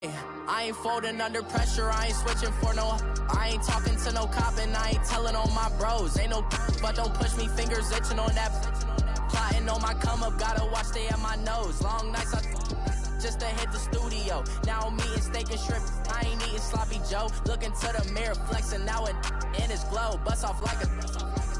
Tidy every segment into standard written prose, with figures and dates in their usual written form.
I ain't folding under pressure, I ain't switching for no. I ain't talking to no cop and I ain't telling on my bros. Ain't no but don't push me, fingers itching on that. Plotting on my come up, gotta watch stay at my nose. Long nights just to hit the studio. Now I'm eating steak and shrimp, I ain't eating sloppy Joe. Looking to the mirror, flexing now it in his glow. Bust off like a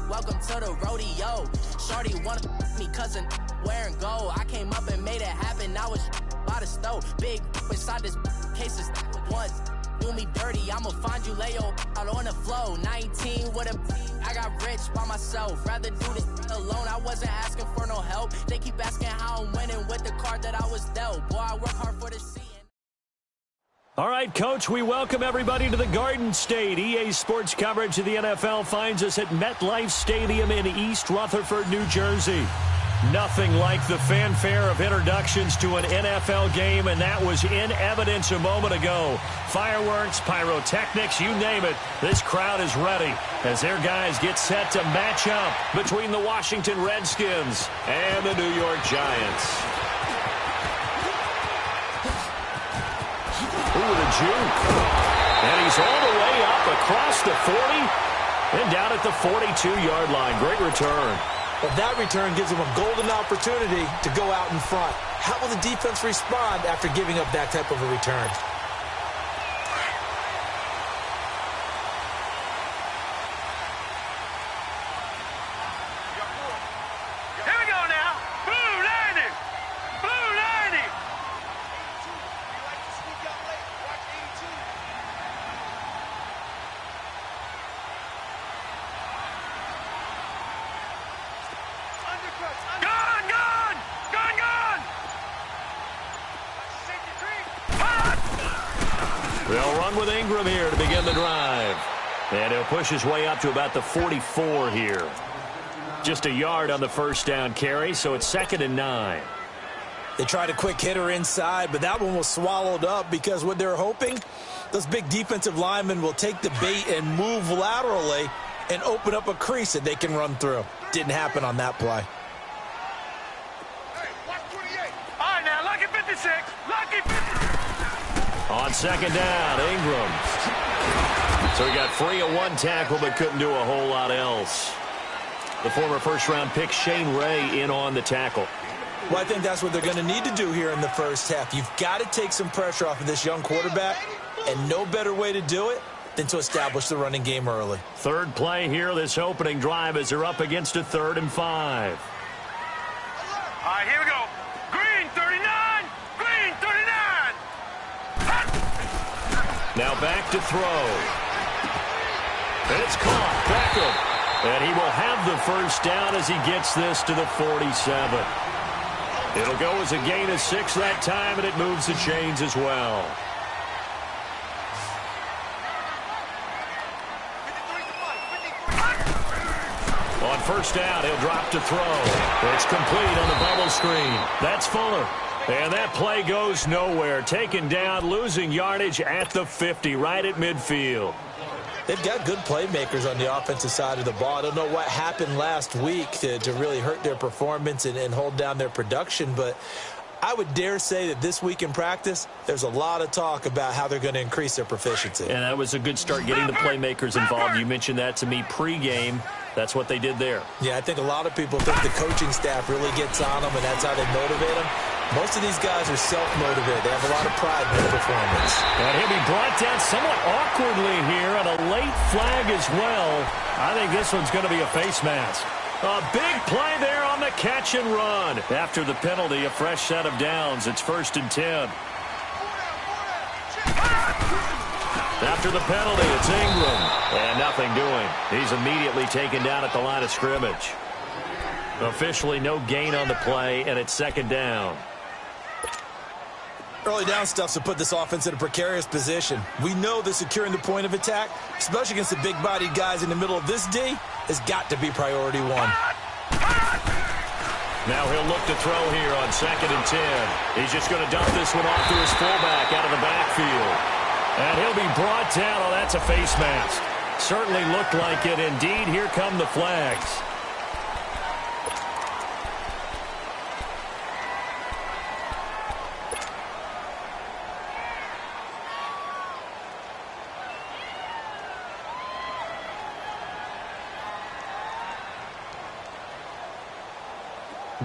welcome to the rodeo. Shorty wanna me cousin wearing gold. I came up and made it happen, now it's by the stove. Big inside this cases once do me dirty, I'ma find you Leo out on the flow. 19 with a I got rich by myself, rather do this alone. I wasn't asking for no help, they keep asking how I'm winning with the card that I was dealt. Boy, I work hard for this scene. All right, Coach, we welcome everybody to the Garden State. EA Sports coverage of the NFL finds us at MetLife Stadium in East Rutherford, New Jersey. Nothing like the fanfare of introductions to an NFL game, and that was in evidence a moment ago. Fireworks, pyrotechnics, you name it. This crowd is ready as their guys get set to match up between the Washington Redskins and the New York Giants. Ooh, the juke. And he's all the way up across the 40 and down at the 42-yard line. Great return. But that return gives them a golden opportunity to go out in front. How will the defense respond after giving up that type of a return? Here we go now. Blue landing. Blue landing. Gone, gone! Gone, gone! They'll run with Ingram here to begin the drive. And he'll push his way up to about the 44 here. Just a yard on the first down carry, so it's 2nd and 9. They tried a quick hitter inside, but that one was swallowed up because what they're hoping, those big defensive linemen will take the bait and move laterally and open up a crease that they can run through. Didn't happen on that play. Hey, watch 28. All right, now, lucky 56. Lucky 56. On 2nd down, Ingram. So he got free of one tackle but couldn't do a whole lot else. The former first-round pick Shane Ray in on the tackle. Well, I think that's what they're going to need to do here in the first half. You've got to take some pressure off of this young quarterback, and no better way to do it than to establish the running game early. Third play here, this opening drive, as they're up against a 3rd and 5. All right, here we go. Green 39. Green 39. Now back to throw. And it's caught. Beckham. And he will have the first down as he gets this to the 47. It'll go as a gain of 6 that time, and it moves the chains as well. On first down, he'll drop to throw. It's complete on the bubble screen. That's Fuller. And that play goes nowhere. Taken down, losing yardage at the 50, right at midfield. They've got good playmakers on the offensive side of the ball. I don't know what happened last week to really hurt their performance and hold down their production, but I would dare say that this week in practice, there's a lot of talk about how they're going to increase their proficiency. And that was a good start getting the playmakers involved. You mentioned that to me pregame. That's what they did there. Yeah, I think a lot of people think the coaching staff really gets on them, and that's how they motivate them. Most of these guys are self-motivated. They have a lot of pride in their performance. And he'll be brought down somewhat awkwardly here, and a late flag as well. I think this one's going to be a face mask. A big play there on the catch and run. After the penalty, a fresh set of downs. It's 1st and 10. After the penalty, it's Ingram. And nothing doing. He's immediately taken down at the line of scrimmage. Officially no gain on the play, and it's 2nd down. Early down stuff to put this offense in a precarious position. We know that securing the point of attack, especially against the big-bodied guys in the middle of this D, has got to be priority one. Now he'll look to throw here on 2nd and 10. He's just going to dump this one off to his fullback out of the backfield. And he'll be brought down. Oh, that's a face mask. Certainly looked like it. Indeed, here come the flags.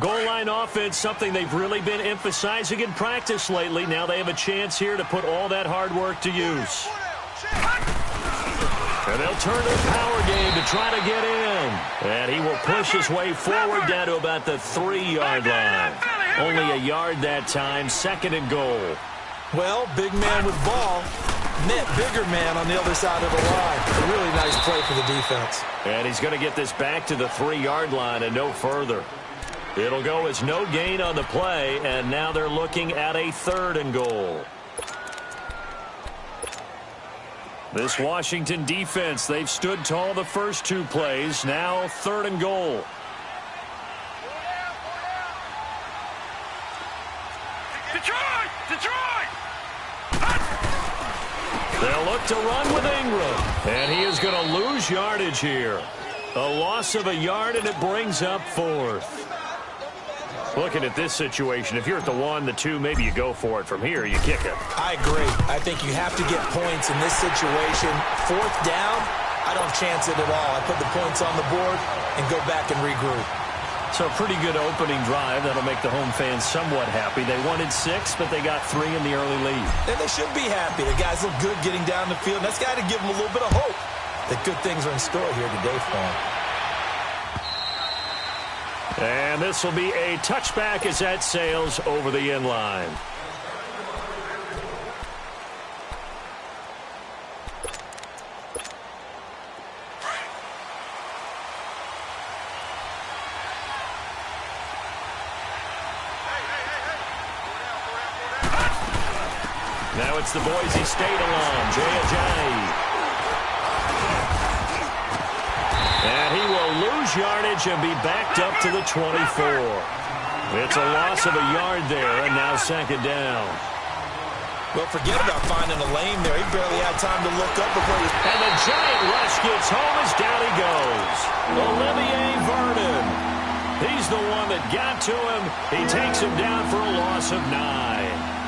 Goal line offense, something they've really been emphasizing in practice lately. Now they have a chance here to put all that hard work to use. And they'll turn to the power game to try to get in. And he will push his way forward down to about the 3-yard line. Only a yard that time, 2nd and goal. Well, big man with ball met bigger man on the other side of the line. A really nice play for the defense. And he's going to get this back to the 3-yard line and no further. It'll go as no gain on the play, and now they're looking at a 3rd and goal. This Washington defense, they've stood tall the first 2 plays. Now 3rd and goal. Detroit! Detroit! They'll look to run with Ingram. And he is going to lose yardage here. A loss of a yard, and it brings up 4th. Looking at this situation, if you're at the 1, the 2, maybe you go for it. From here, you kick it. I agree. I think you have to get points in this situation. 4th down, I don't chance it at all. I put the points on the board and go back and regroup. So a pretty good opening drive. That'll make the home fans somewhat happy. They wanted 6, but they got 3 in the early lead. And they should be happy. The guys look good getting down the field. That's got to give them a little bit of hope that good things are in store here today for them. And this will be a touchback as that sails over the end line. Now it's the Boise State alum, Jay Ajayi. And he will lose yardage and be backed up to the 24. It's a loss of a yard there, and now 2nd down. Well, forget about finding a lane there. He barely had time to look up before he... And the giant rush gets home as down he goes. Olivier Vernon. He's the one that got to him. He takes him down for a loss of 9.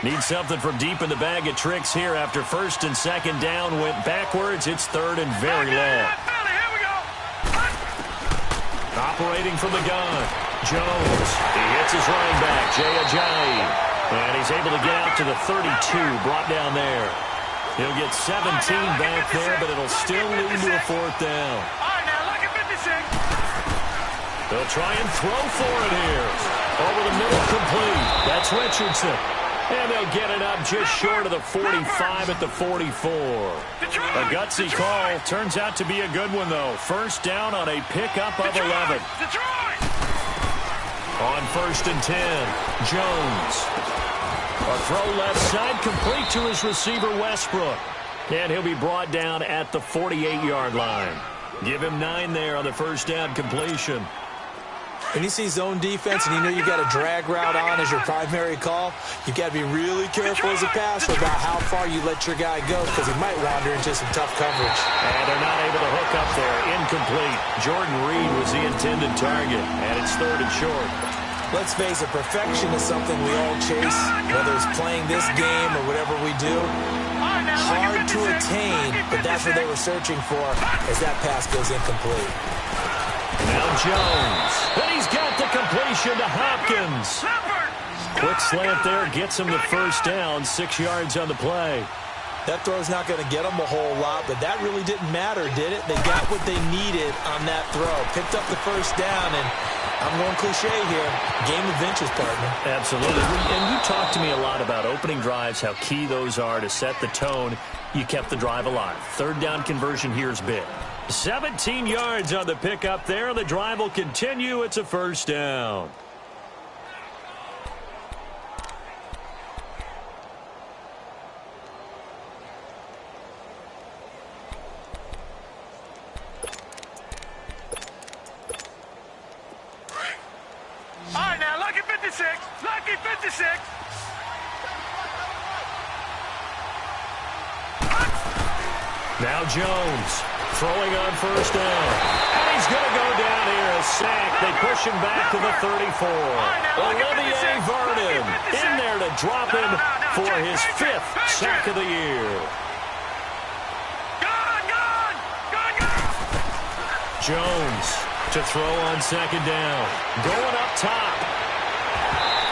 Need something from deep in the bag of tricks here after 1st and 2nd down went backwards. It's 3rd and very long. Operating from the gun, Jones. He hits his running back, Jay Ajayi. And he's able to get out to the 32, brought down there. He'll get 17 back there, but it'll still lead to a 4th down. They'll try and throw for it here. Over the middle, complete. That's Richardson. And they'll get it up just short of the 45 at the 44. A gutsy call. Turns out to be a good one, though. 1st down on a pickup of 11. On 1st and 10, Jones. A throw left side, complete to his receiver, Westbrook. And he'll be brought down at the 48-yard line. Give him 9 there on the 1st down completion. When you see zone defense and you know you got a drag route on as your primary call, you got to be really careful as a passer about how far you let your guy go because he might wander into some tough coverage. And they're not able to hook up there. Incomplete. Jordan Reed was the intended target, and it's 3rd and short. Let's face it, perfection is something we all chase, whether it's playing this game or whatever we do. Hard to attain, but that's what they were searching for as that pass goes incomplete. Now Jones. And he's got the completion to Hopkins. Quick slant there gets him the 1st down. 6 yards on the play. That throw's not going to get them a whole lot, but that really didn't matter, did it? They got what they needed on that throw. Picked up the 1st down, and I'm going cliche here. Game of inches, partner. Absolutely. And you talked to me a lot about opening drives, how key those are to set the tone. You kept the drive alive. 3rd down conversion here is big. 17 yards on the pickup there. The drive will continue. It's a 1st down. All right, now, lucky 56. Lucky 56. Now Jones throwing on 1st down. And he's going to go down here as sack. They push him back to the 34. Olivier Vernon in there to drop him for his 5th sack of the year. Jones to throw on 2nd down. Going up top.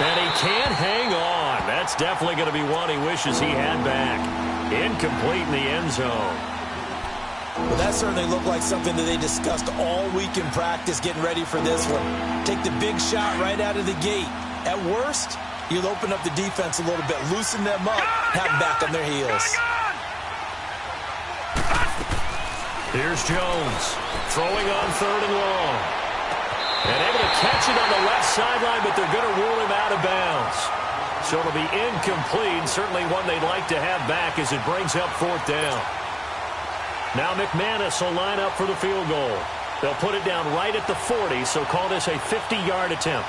And he can't hang on. That's definitely going to be one he wishes he had back. Incomplete in the end zone. Well, that certainly looked like something that they discussed all week in practice getting ready for this one. Take the big shot right out of the gate. At worst, you'll open up the defense a little bit, loosen them up, have them back on their heels. Here's Jones throwing on 3rd and long. And able to catch it on the left sideline, but they're going to rule him out of bounds. So it'll be incomplete, certainly one they'd like to have back as it brings up 4th down. Now McManus will line up for the field goal. They'll put it down right at the 40, so call this a 50-yard attempt.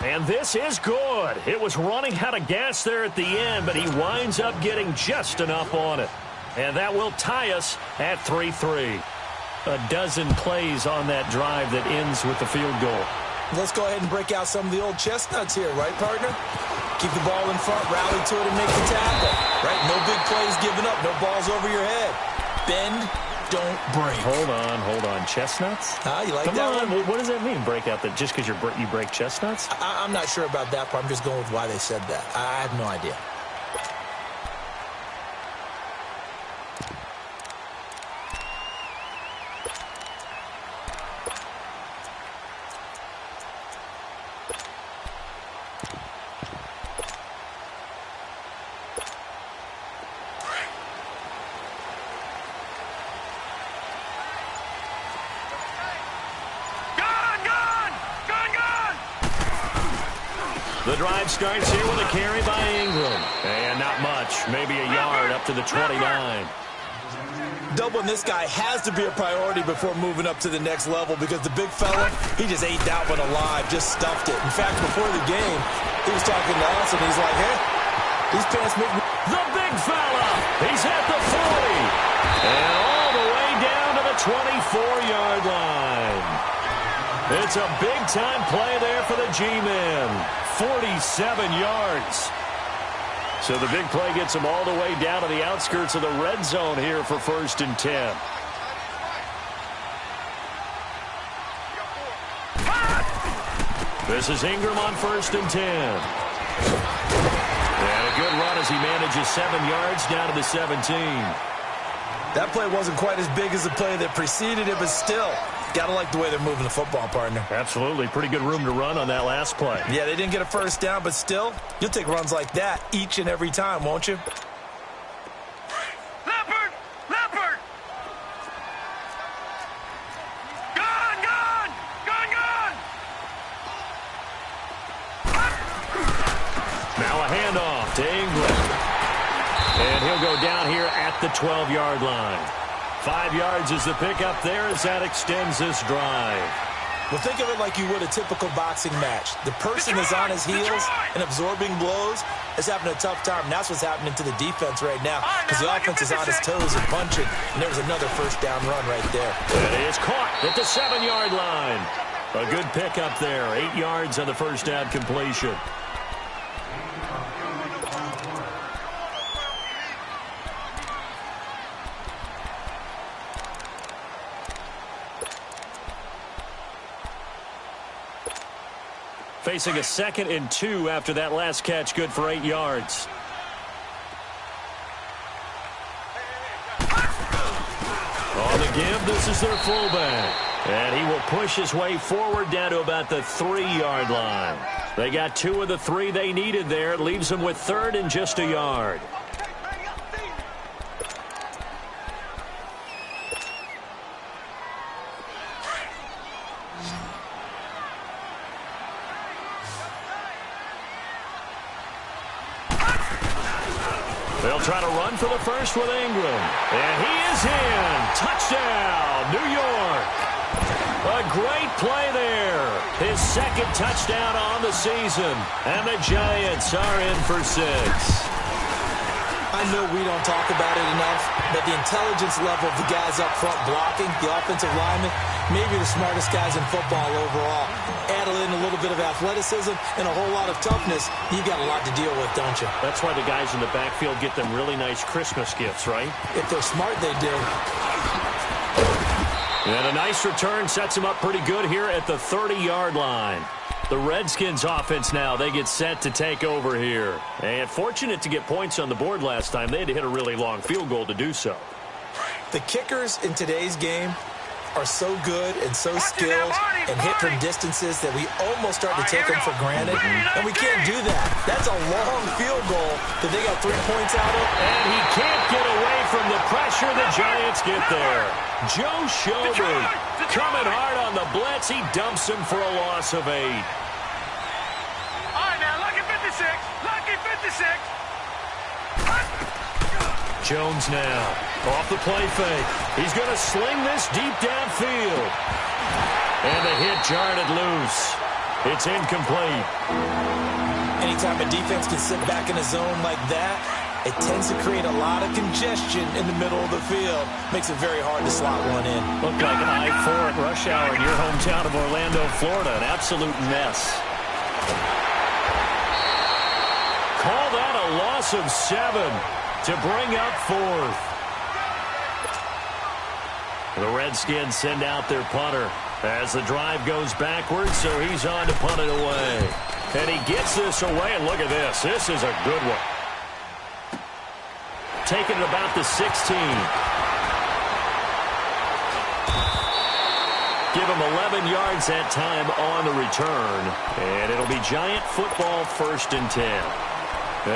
And this is good. It was running out of gas there at the end, but he winds up getting just enough on it. And that will tie us at 3-3. A dozen plays on that drive that ends with the field goal. Let's go ahead and break out some of the old chestnuts here, right, partner? Keep the ball in front, rally to it, and make the tackle. Right? No big plays given up, no balls over your head. Bend, don't break. Hold on. Chestnuts? You like Come that on. one? What does that mean, break out? That just because you break chestnuts? I'm not sure about that part. I'm just going with why they said that. I have no idea. The drive starts here with a carry by Ingram. And not much. Maybe a yard up to the 29. Doubling this guy has to be a priority before moving up to the next level because the big fella, he just ate that one alive, just stuffed it. In fact, before the game, he was talking to us, and he's like, hey, these pants make me... The big fella! He's at the 40. And all the way down to the 24-yard line. It's a big-time play there for the G-men. 47 yards. So the big play gets him all the way down to the outskirts of the red zone here for 1st and 10. This is Ingram on 1st and 10. And a good run as he manages 7 yards down to the 17. That play wasn't quite as big as the play that preceded it, but still, got to like the way they're moving the football, partner. Absolutely. Pretty good room to run on that last play. Yeah, they didn't get a 1st down, but still, you'll take runs like that each and every time, won't you? Leopard! Leopard! Gone! Gone! Gone! Gone! Now a handoff to Ingram. And he'll go down here at the 12-yard line. 5 yards is the pickup there as that extends this drive. Well, think of it like you would a typical boxing match. The person is on his heels and absorbing blows is having a tough time. And that's what's happening to the defense right now because the offense is on his toes and punching. And there was another 1st down run right there. It is caught at the 7-yard line. A good pickup there. 8 yards on the 1st down completion. Facing a 2nd and 2 after that last catch, good for 8 yards. On the give, this is their fullback. And he will push his way forward down to about the 3-yard line. They got 2 of the 3 they needed there. It leaves them with 3rd and just a yard. They'll try to run for the 1st with Ingram. And he is in. Touchdown, New York. A great play there. His 2nd touchdown on the season. And the Giants are in for 6. I know we don't talk about it enough, but the intelligence level of the guys up front blocking, the offensive linemen, maybe the smartest guys in football overall. Add in a little bit of athleticism and a whole lot of toughness, you've got a lot to deal with, don't you? That's why the guys in the backfield get them really nice Christmas gifts, right? If they're smart, they do. And a nice return sets them up pretty good here at the 30-yard line. The Redskins offense now, they get set to take over here. And fortunate to get points on the board last time. They had to hit a really long field goal to do so. The kickers in today's game are so good and so skilled and hit from distances that we almost start to take them for granted. And we can't do that. That's a long field goal that they got 3 points out of. And he can't get away from the pressure. The Giants get there. Joe Schobert coming hard on the blitz. He dumps him for a loss of 8. All right, now, lucky 56. Lucky 56. Jones now off the play fake. He's going to sling this deep downfield. And the hit jarred it loose. It's incomplete. Anytime a defense can sit back in a zone like that, it tends to create a lot of congestion in the middle of the field. Makes it very hard to slot one in. Looked like an I-4 at rush hour in your hometown of Orlando, Florida. An absolute mess. Call that a loss of 7 to bring up 4th. The Redskins send out their punter as the drive goes backwards, so he's on to punt it away. And he gets this away, and look at this. This is a good one. Taking it about the 16. Give him 11 yards that time on the return. And it'll be Giant football 1st and 10.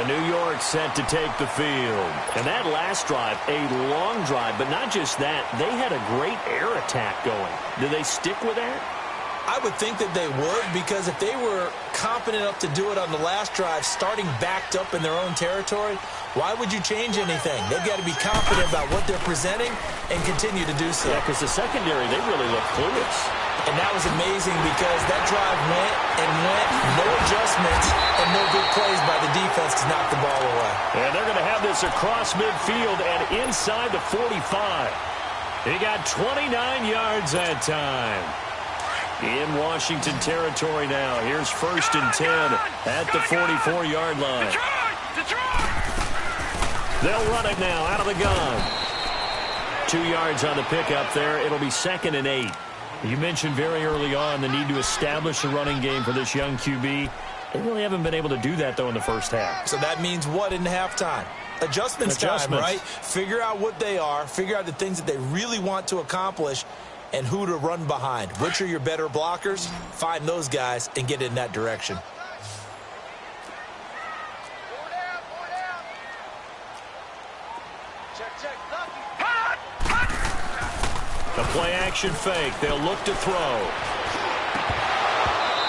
New York set to take the field. And that last drive, a long drive, but not just that. They had a great air attack going. Do they stick with that? I would think that they would, because if they were confident enough to do it on the last drive, starting backed up in their own territory, why would you change anything? They've got to be confident about what they're presenting and continue to do so. Yeah, because the secondary, they really look clueless. And that was amazing because that drive went and went, no adjustments, and no good plays by the defense to knock the ball away. And they're going to have this across midfield and inside the 45. He got 29 yards that time. In Washington territory now. Here's 1st and 10 at the 44-yard line. They'll run it now out of the gun. 2 yards on the pickup there. It'll be 2nd and 8. You mentioned very early on the need to establish a running game for this young QB. They really haven't been able to do that, though, in the first half. So that means what in halftime? Adjustments time, right? Figure out what they are. Figure out the things that they really want to accomplish and who to run behind. Which are your better blockers? Find those guys and get in that direction. The play-action fake. They'll look to throw.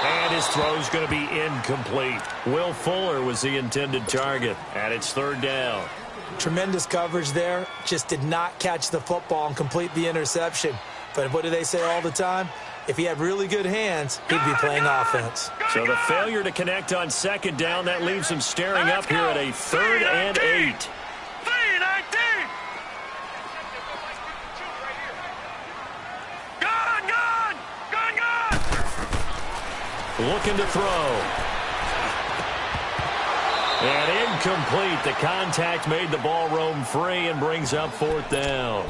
And his throw's going to be incomplete. Will Fuller was the intended target. And it's 3rd down. Tremendous coverage there. Just did not catch the football and complete the interception. But what do they say all the time? If he had really good hands, he'd be playing offense. So the failure to connect on 2nd down, that leaves him staring up here at a 3rd and 8. Looking to throw. And incomplete. The contact made the ball roam free and brings up 4th down.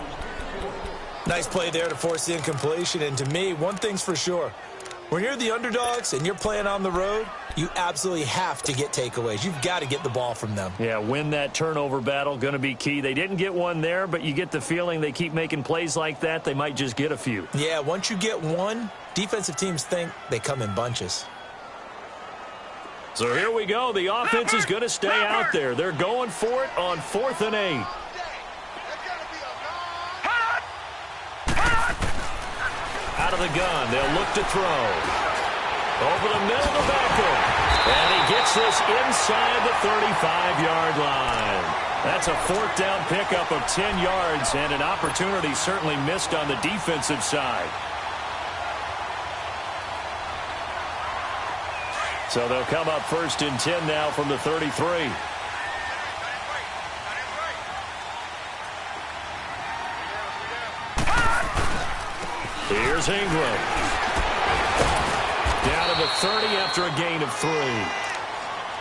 Nice play there to force the incompletion. And to me, one thing's for sure. When you're the underdogs and you're playing on the road, you absolutely have to get takeaways. You've got to get the ball from them. Yeah, win that turnover battle, going to be key. They didn't get one there, but you get the feeling they keep making plays like that, they might just get a few. Yeah, once you get one, defensive teams think they come in bunches. So here we go. The offense is going to stay out there. They're going for it on 4th and 8. Out of the gun. They'll look to throw. Over the middle to Beckham. And he gets this inside the 35-yard line. That's a 4th down pickup of 10 yards and an opportunity certainly missed on the defensive side. So they'll come up 1st and 10 now from the 33. Here's Ingram. Down to the 30 after a gain of 3.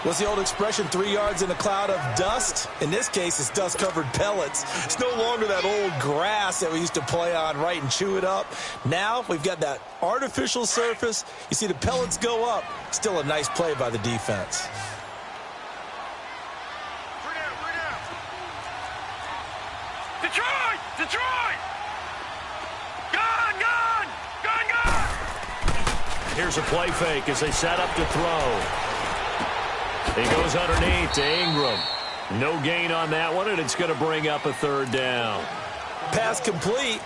What's the old expression, 3 yards in a cloud of dust? In this case, it's dust-covered pellets. It's no longer that old grass that we used to play on, right, and chew it up. Now we've got that artificial surface. You see the pellets go up. Still a nice play by the defense. Detroit! Detroit! Gun! Here's a play fake as they set up to throw. He goes underneath to Ingram. No gain on that one, and it's going to bring up a 3rd down. Pass complete,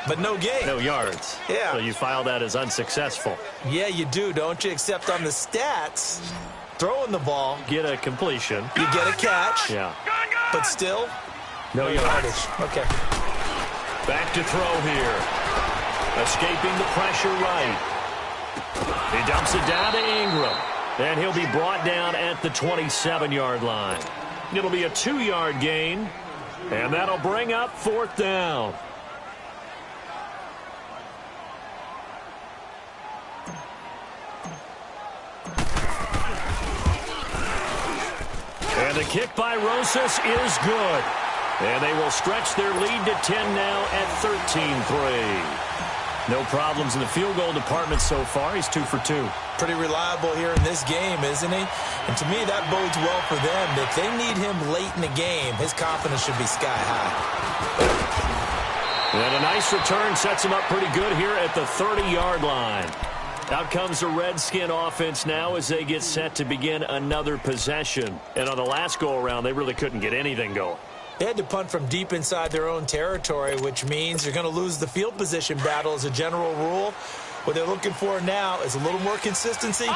but no gain. No yards. Yeah. So you file that as unsuccessful. Yeah, you do, don't you? Except on the stats, throwing the ball, Get a completion. you get a catch, Yeah. but still, No yards. Okay. Back to throw here. Escaping the pressure right. He dumps it down to Ingram. And he'll be brought down at the 27-yard line. It'll be a 2-yard gain. And that'll bring up 4th down. And the kick by Rosas is good. And they will stretch their lead to 10 now at 13-3. No problems in the field goal department so far. He's 2 for 2. Pretty reliable here in this game, isn't he? And to me, that bodes well for them. If they need him late in the game, his confidence should be sky high. And a nice return sets him up pretty good here at the 30-yard line. Out comes the Redskin offense now as they get set to begin another possession. And on the last go-around, they really couldn't get anything going. They had to punt from deep inside their own territory, which means you're going to lose the field position battle as a general rule. What they're looking for now is a little more consistency,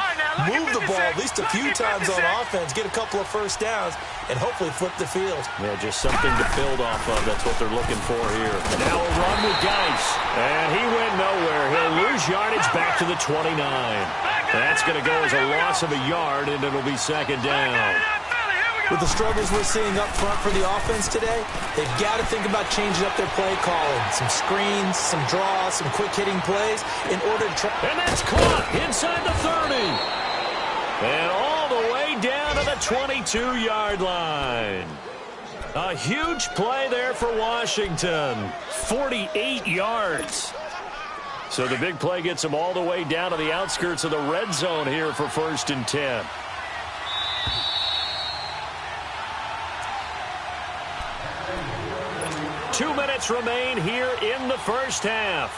move the ball at least a few times on offense, get a couple of first downs, and hopefully flip the field. Yeah, just something to build off of. That's what they're looking for here. Now a run with Geis. And he went nowhere. He'll lose yardage back to the 29. That's going to go as a loss of a yard, and it'll be 2nd down. With the struggles we're seeing up front for the offense today, they've got to think about changing up their play calling. Some screens, some draws, some quick-hitting plays in order to try. And that's caught inside the 30. And all the way down to the 22-yard line. A huge play there for Washington. 48 yards. So the big play gets them all the way down to the outskirts of the red zone here for 1st and 10. Two minutes remain here in the first half.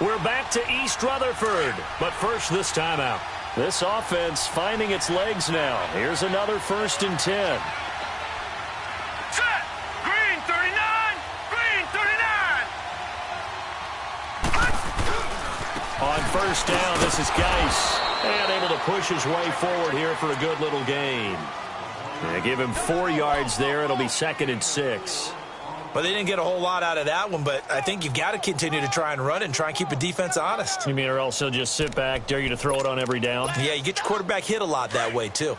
We're back to East Rutherford, but first this timeout. This offense finding its legs now. Here's another 1st and 10. Set! Green 39! Green 39! On 1st down, this is Geis. And able to push his way forward here for a good little gain. They give him 4 yards there. It'll be 2nd and 6. Well, they didn't get a whole lot out of that one, but I think you've got to continue to try and run it and try and keep the defense honest. You mean or else he'll just sit back, dare you to throw it on every down? Yeah, you get your quarterback hit a lot that way, too.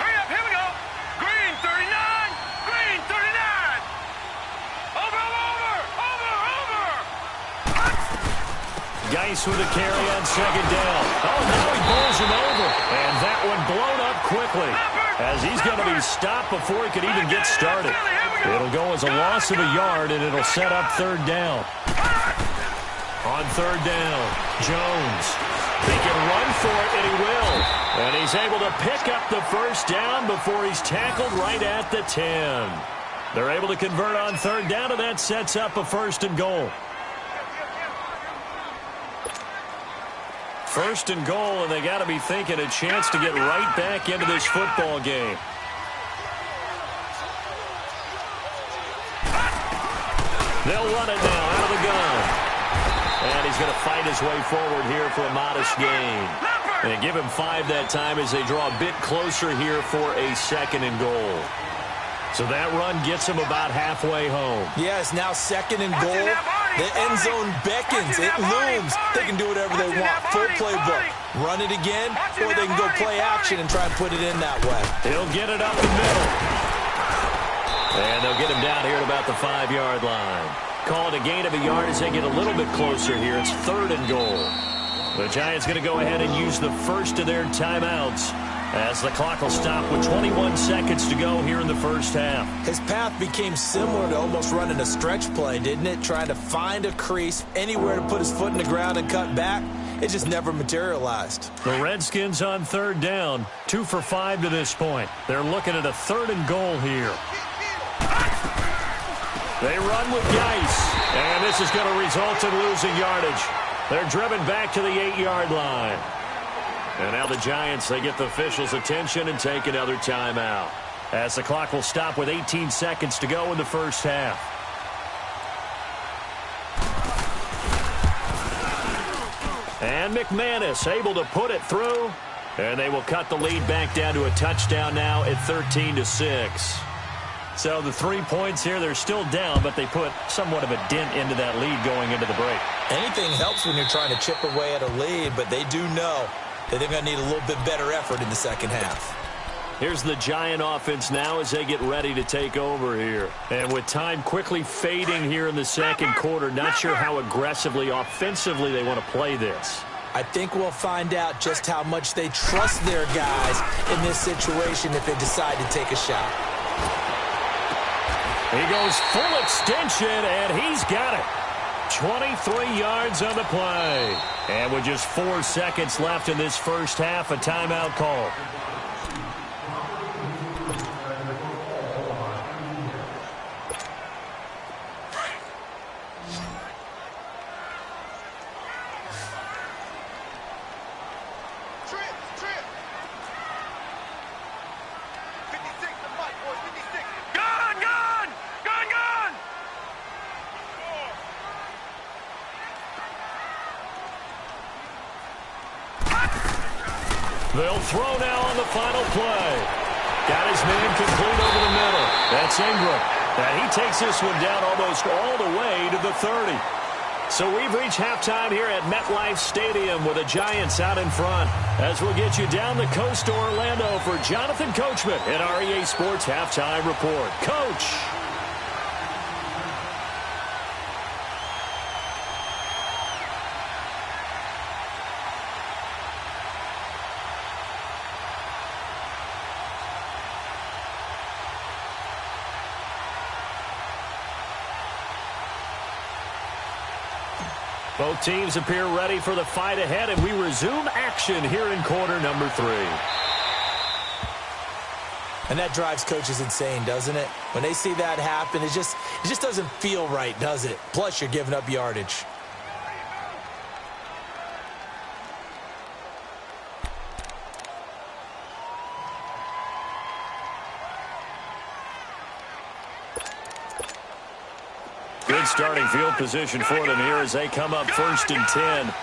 Hurry up, here we go! Green 39! Green 39! Over! Geis with a carry on 2nd down. Oh, now he bowls him over. And that one blown up quickly as he's going to be stopped before he could even get started. It'll go as a loss of a yard, and it'll set up 3rd down. On 3rd down, Jones. He can run for it, and he will. And he's able to pick up the 1st down before he's tackled right at the 10. They're able to convert on 3rd down, and that sets up a 1st and goal. 1st and goal, and they got to be thinking a chance to get right back into this football game. They'll run it now out of the gun. And he's going to fight his way forward here for a modest gain. And give him 5 that time as they draw a bit closer here for a 2nd and goal. So that run gets him about halfway home. Yeah, it's now 2nd and goal. The end zone beckons. It looms. They can do whatever they want. Full playbook. Run it again, or they can go play action and try and put it in that way. He'll get it up the middle. And they'll get him down here at about the 5-yard line. Call it a gain of a yard as they get a little bit closer here. It's 3rd and goal. The Giants going to go ahead and use the first of their timeouts as the clock will stop with 21 seconds to go here in the first half. His path became similar to almost running a stretch play, didn't it? Trying to find a crease, anywhere to put his foot in the ground and cut back. It just never materialized. The Redskins on 3rd down, 2 for 5 to this point. They're looking at a 3rd and goal here. They run with Geis, and this is going to result in losing yardage. They're driven back to the 8-yard line. And now the Giants, they get the officials' attention and take another timeout, as the clock will stop with 18 seconds to go in the first half. And McManus able to put it through, and they will cut the lead back down to a touchdown now at 13-6. So the 3 points here, they're still down, but they put somewhat of a dent into that lead going into the break. Anything helps when you're trying to chip away at a lead, but they do know that they're going to need a little bit better effort in the second half. Here's the Giant offense now as they get ready to take over here. And with time quickly fading here in the second quarter, not sure how aggressively, offensively they want to play this. I think we'll find out just how much they trust their guys in this situation if they decide to take a shot. He goes full extension, and he's got it. 23 yards on the play. And with just 4 seconds left in this first half, a timeout call. They'll throw now on the final play. Got his man complete over the middle. That's Ingram. And he takes this one down almost all the way to the 30. So we've reached halftime here at MetLife Stadium with the Giants out in front. As we'll get you down the coast to Orlando for Jonathan Coachman at our EA Sports Halftime Report. Coach. Both teams appear ready for the fight ahead, and we resume action here in quarter number 3. And that drives coaches insane, doesn't it? When they see that happen, it just doesn't feel right, does it? Plus, you're giving up yardage. Good starting field position for them here as they come up 1st and 10.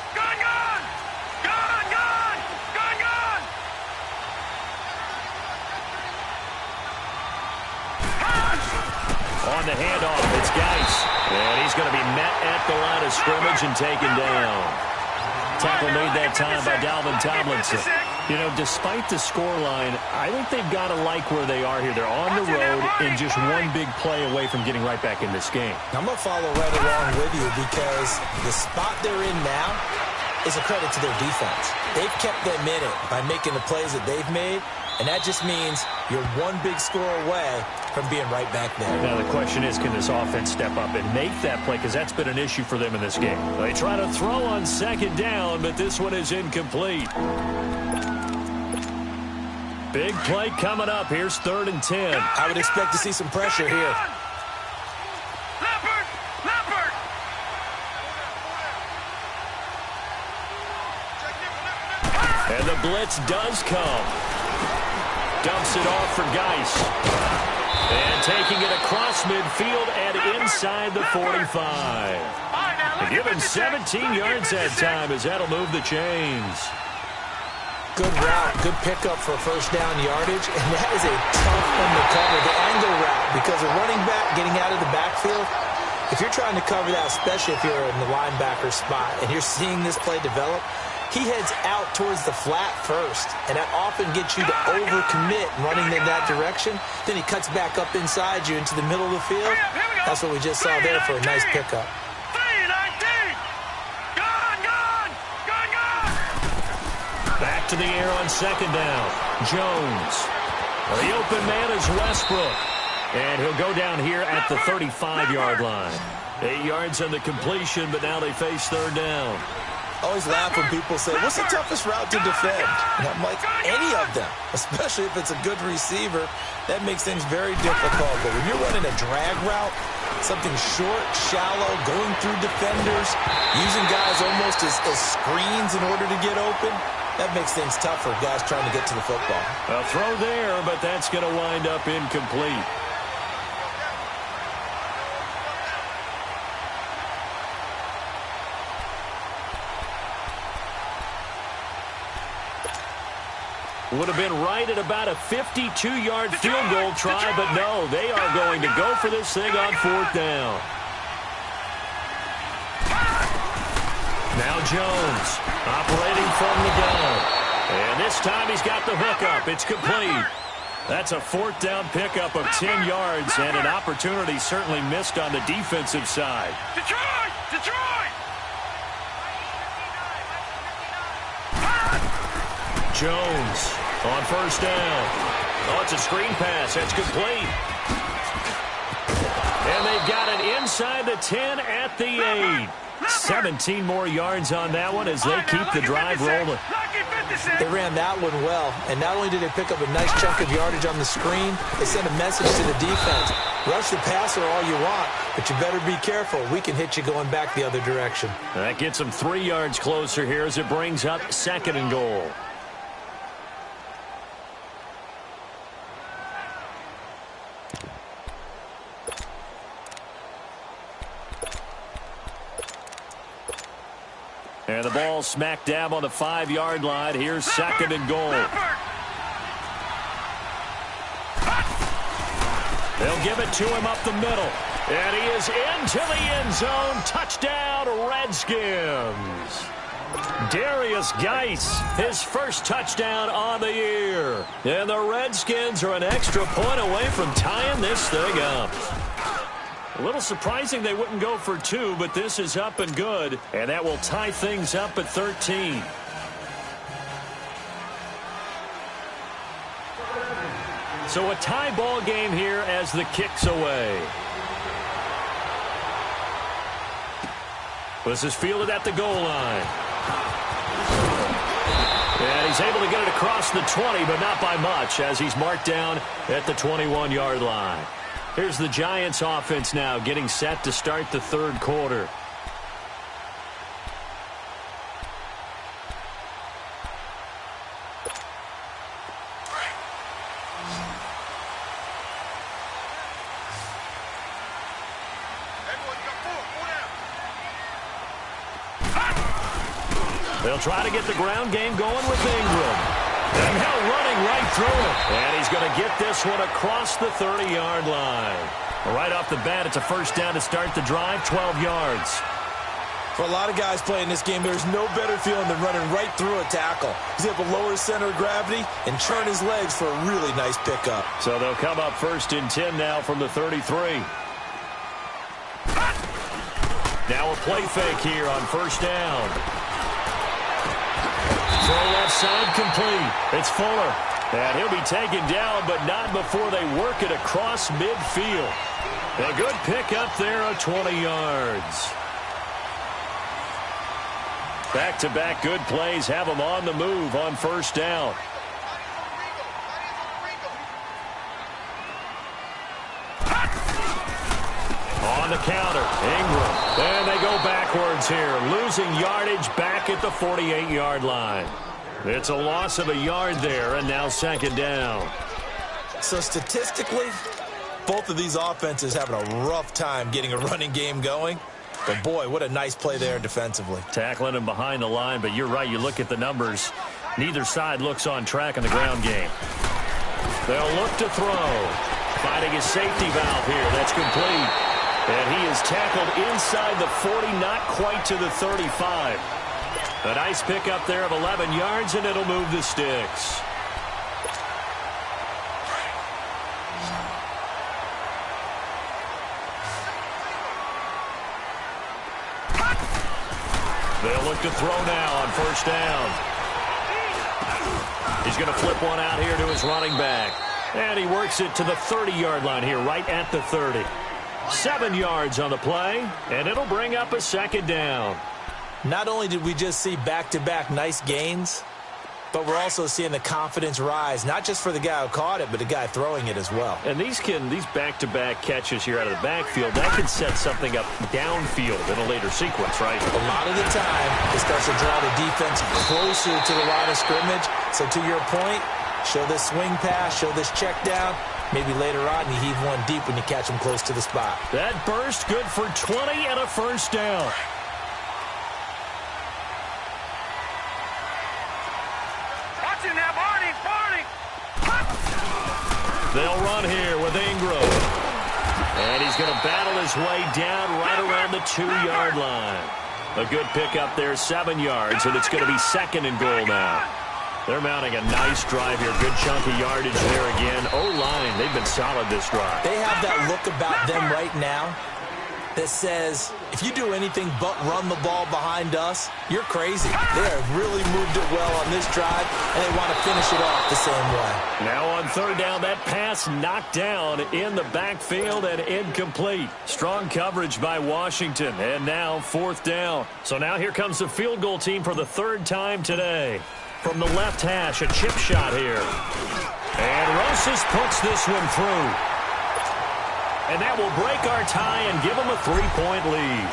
On the handoff, it's Geis. And he's going to be met at the line of scrimmage and taken down. Tackle made that time by Dalvin Tomlinson. You know, despite the scoreline, I think they've got to like where they are here. They're on the road and just one big play away from getting right back in this game. I'm going to follow right along with you because the spot they're in now is a credit to their defense. They've kept them in it by making the plays that they've made, and that just means you're one big score away from being right back there. Now, the question is, can this offense step up and make that play? Because that's been an issue for them in this game. They try to throw on 2nd down, but this one is incomplete. Big play coming up. Here's 3rd and 10. I would expect to see some pressure here. Leopard! And the blitz does come. Dumps it off for Geis. And taking it across midfield and inside the 45. Give him 17 yards that time as that'll move the chains. Good route, good pickup for first down yardage, and that is a tough one to cover, the angle route, because a running back getting out of the backfield, if you're trying to cover that, especially if you're in the linebacker spot, and you're seeing this play develop, he heads out towards the flat first, and that often gets you to overcommit running in that direction. Then he cuts back up inside you into the middle of the field. That's what we just saw there for a nice pickup. Back to the air on second down. Jones. The open man is Westbrook. And he'll go down here at the 35-yard line. 8 yards on the completion, but now they face third down. I always laugh when people say, what's the toughest route to defend? And I'm like, any of them, especially if it's a good receiver. That makes things very difficult. But when you're running a drag route, something short, shallow, going through defenders, using guys almost as screens in order to get open, that makes things tough for guys trying to get to the football. A throw there, but that's going to wind up incomplete. Would have been right at about a 52-yard field goal try, but no, they are going to go for this thing on fourth down. Now Jones operating from the gun. And this time he's got the hookup. It's complete. That's a fourth down pickup of 10 yards and an opportunity certainly missed on the defensive side. Detroit! Detroit! Jones on first down. Oh, it's a screen pass. That's complete. And they've got it inside the 10 at the 8. 17 more yards on that one as they keep the drive rolling. They ran that one well, and not only did they pick up a nice chunk of yardage on the screen, they sent a message to the defense. Rush the passer all you want, but you better be careful. We can hit you going back the other direction. That gets them 3 yards closer here as it brings up second and goal. And the ball smack dab on the 5-yard line. Here's second and goal. They'll give it to him up the middle. And he is into the end zone. Touchdown, Redskins. Darius Geis, his first touchdown on the year. And the Redskins are an extra point away from tying this thing up. A little surprising they wouldn't go for 2, but this is up and good, and that will tie things up at 13. So a tie ball game here as the kick's away. This is fielded at the goal line. And he's able to get it across the 20, but not by much as he's marked down at the 21-yard line. Here's the Giants offense now getting set to start the third quarter. They'll try to get the ground game going with Ingram. And now running right through it. And he's going to get this one across the 30-yard line. Right off the bat, it's a first down to start the drive, 12 yards. For a lot of guys playing this game, there's no better feeling than running right through a tackle. He's able to lower his center of gravity and churn his legs for a really nice pickup. So they'll come up first and 10 now from the 33. Now a play fake here on first down. Throw left side complete. It's Fuller. And he'll be taken down, but not before they work it across midfield. A good pickup there of 20 yards. Back-to-back good plays have them on the move on first down. On the counter, Ingram. And they go backwards here, losing yardage back at the 48-yard line. It's a loss of a yard there, and now second down. So statistically, both of these offenses having a rough time getting a running game going. But, boy, what a nice play there defensively. Tackling him behind the line, but you're right. You look at the numbers. Neither side looks on track in the ground game. They'll look to throw. Finding his safety valve here. That's complete. And he is tackled inside the 40, not quite to the 35. A nice pickup there of 11 yards, and it'll move the sticks. They'll look to throw now on first down. He's going to flip one out here to his running back. And he works it to the 30-yard line here, right at the 30. 7 yards on the play, and it'll bring up a second down. Not only did we just see back-to-back nice gains, but we're also seeing the confidence rise, not just for the guy who caught it, but the guy throwing it as well. And these back-to-back catches here out of the backfield, that can set something up downfield in a later sequence, right? A lot of the time, it starts to draw the defense closer to the line of scrimmage. So to your point, show this swing pass, show this check down. Maybe later on you heave one deep when you catch them close to the spot. That burst good for 20 and a first down. Watching that, Barney. They'll run here with Ingram. And he's going to battle his way down right around the 2-yard line. A good pickup there, 7 yards, and it's going to be second and goal now. They're mounting a nice drive here. Good chunk of yardage there again. O-line, they've been solid this drive. They have that look about them right now that says, if you do anything but run the ball behind us, you're crazy. They have really moved it well on this drive, and they want to finish it off the same way. Now on third down, that pass knocked down in the backfield and incomplete. Strong coverage by Washington, and now fourth down. So now here comes the field goal team for the third time today. From the left hash, a chip shot here. And Rosas puts this one through. And that will break our tie and give him a 3-point lead.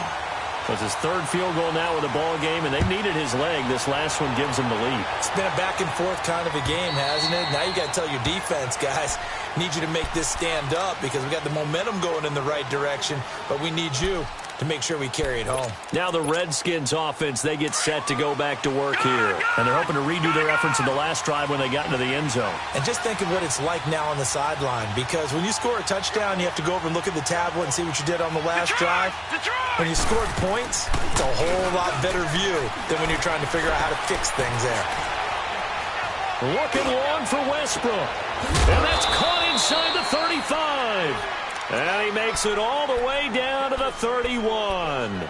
That's his third field goal now with the ball game, and they needed his leg. This last one gives him the lead. It's been a back-and-forth kind of a game, hasn't it? Now you got to tell your defense, guys, need you to make this stand up because we got the momentum going in the right direction, but we need you to make sure we carry it home. Now the Redskins offense, they get set to go back to work here. And they're hoping to redo their efforts in the last drive when they got into the end zone. And just think of what it's like now on the sideline, because when you score a touchdown, you have to go over and look at the tablet and see what you did on the last drive. When you scored points, it's a whole lot better view than when you're trying to figure out how to fix things there. Looking long for Westbrook. And that's caught inside the 35. And he makes it all the way down to the 31.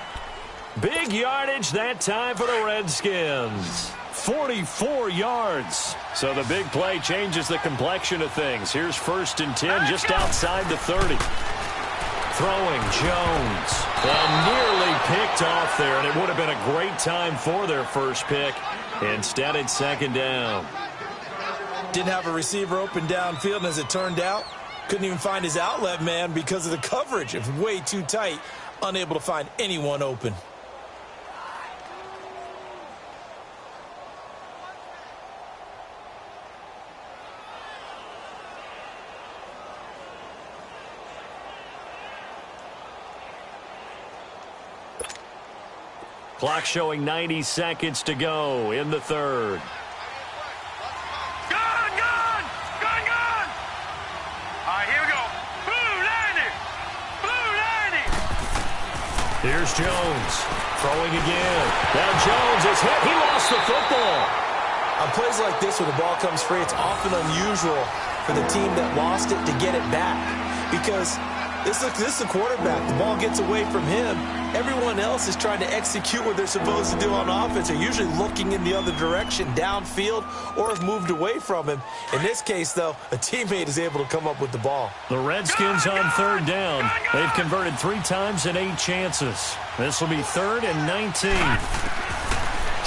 Big yardage that time for the Redskins. 44 yards. So the big play changes the complexion of things. Here's 1st and 10 just outside the 30. Throwing Jones. And nearly picked off there. And it would have been a great time for their first pick. Instead, it's second down. Didn't have a receiver open downfield, and as it turned out, couldn't even find his outlet man because of the coverage. It was way too tight, unable to find anyone open. Clock showing 90 seconds to go in the third. Here's Jones, throwing again. Now Jones is hit. He lost the football. On plays like this where the ball comes free, it's often unusual for the team that lost it to get it back. Because this is the quarterback. The ball gets away from him. Everyone else is trying to execute what they're supposed to do on offense. They're usually looking in the other direction, downfield, or have moved away from him. In this case, though, a teammate is able to come up with the ball. The Redskins on third down. They've converted 3 times in 8 chances. This will be 3rd and 19.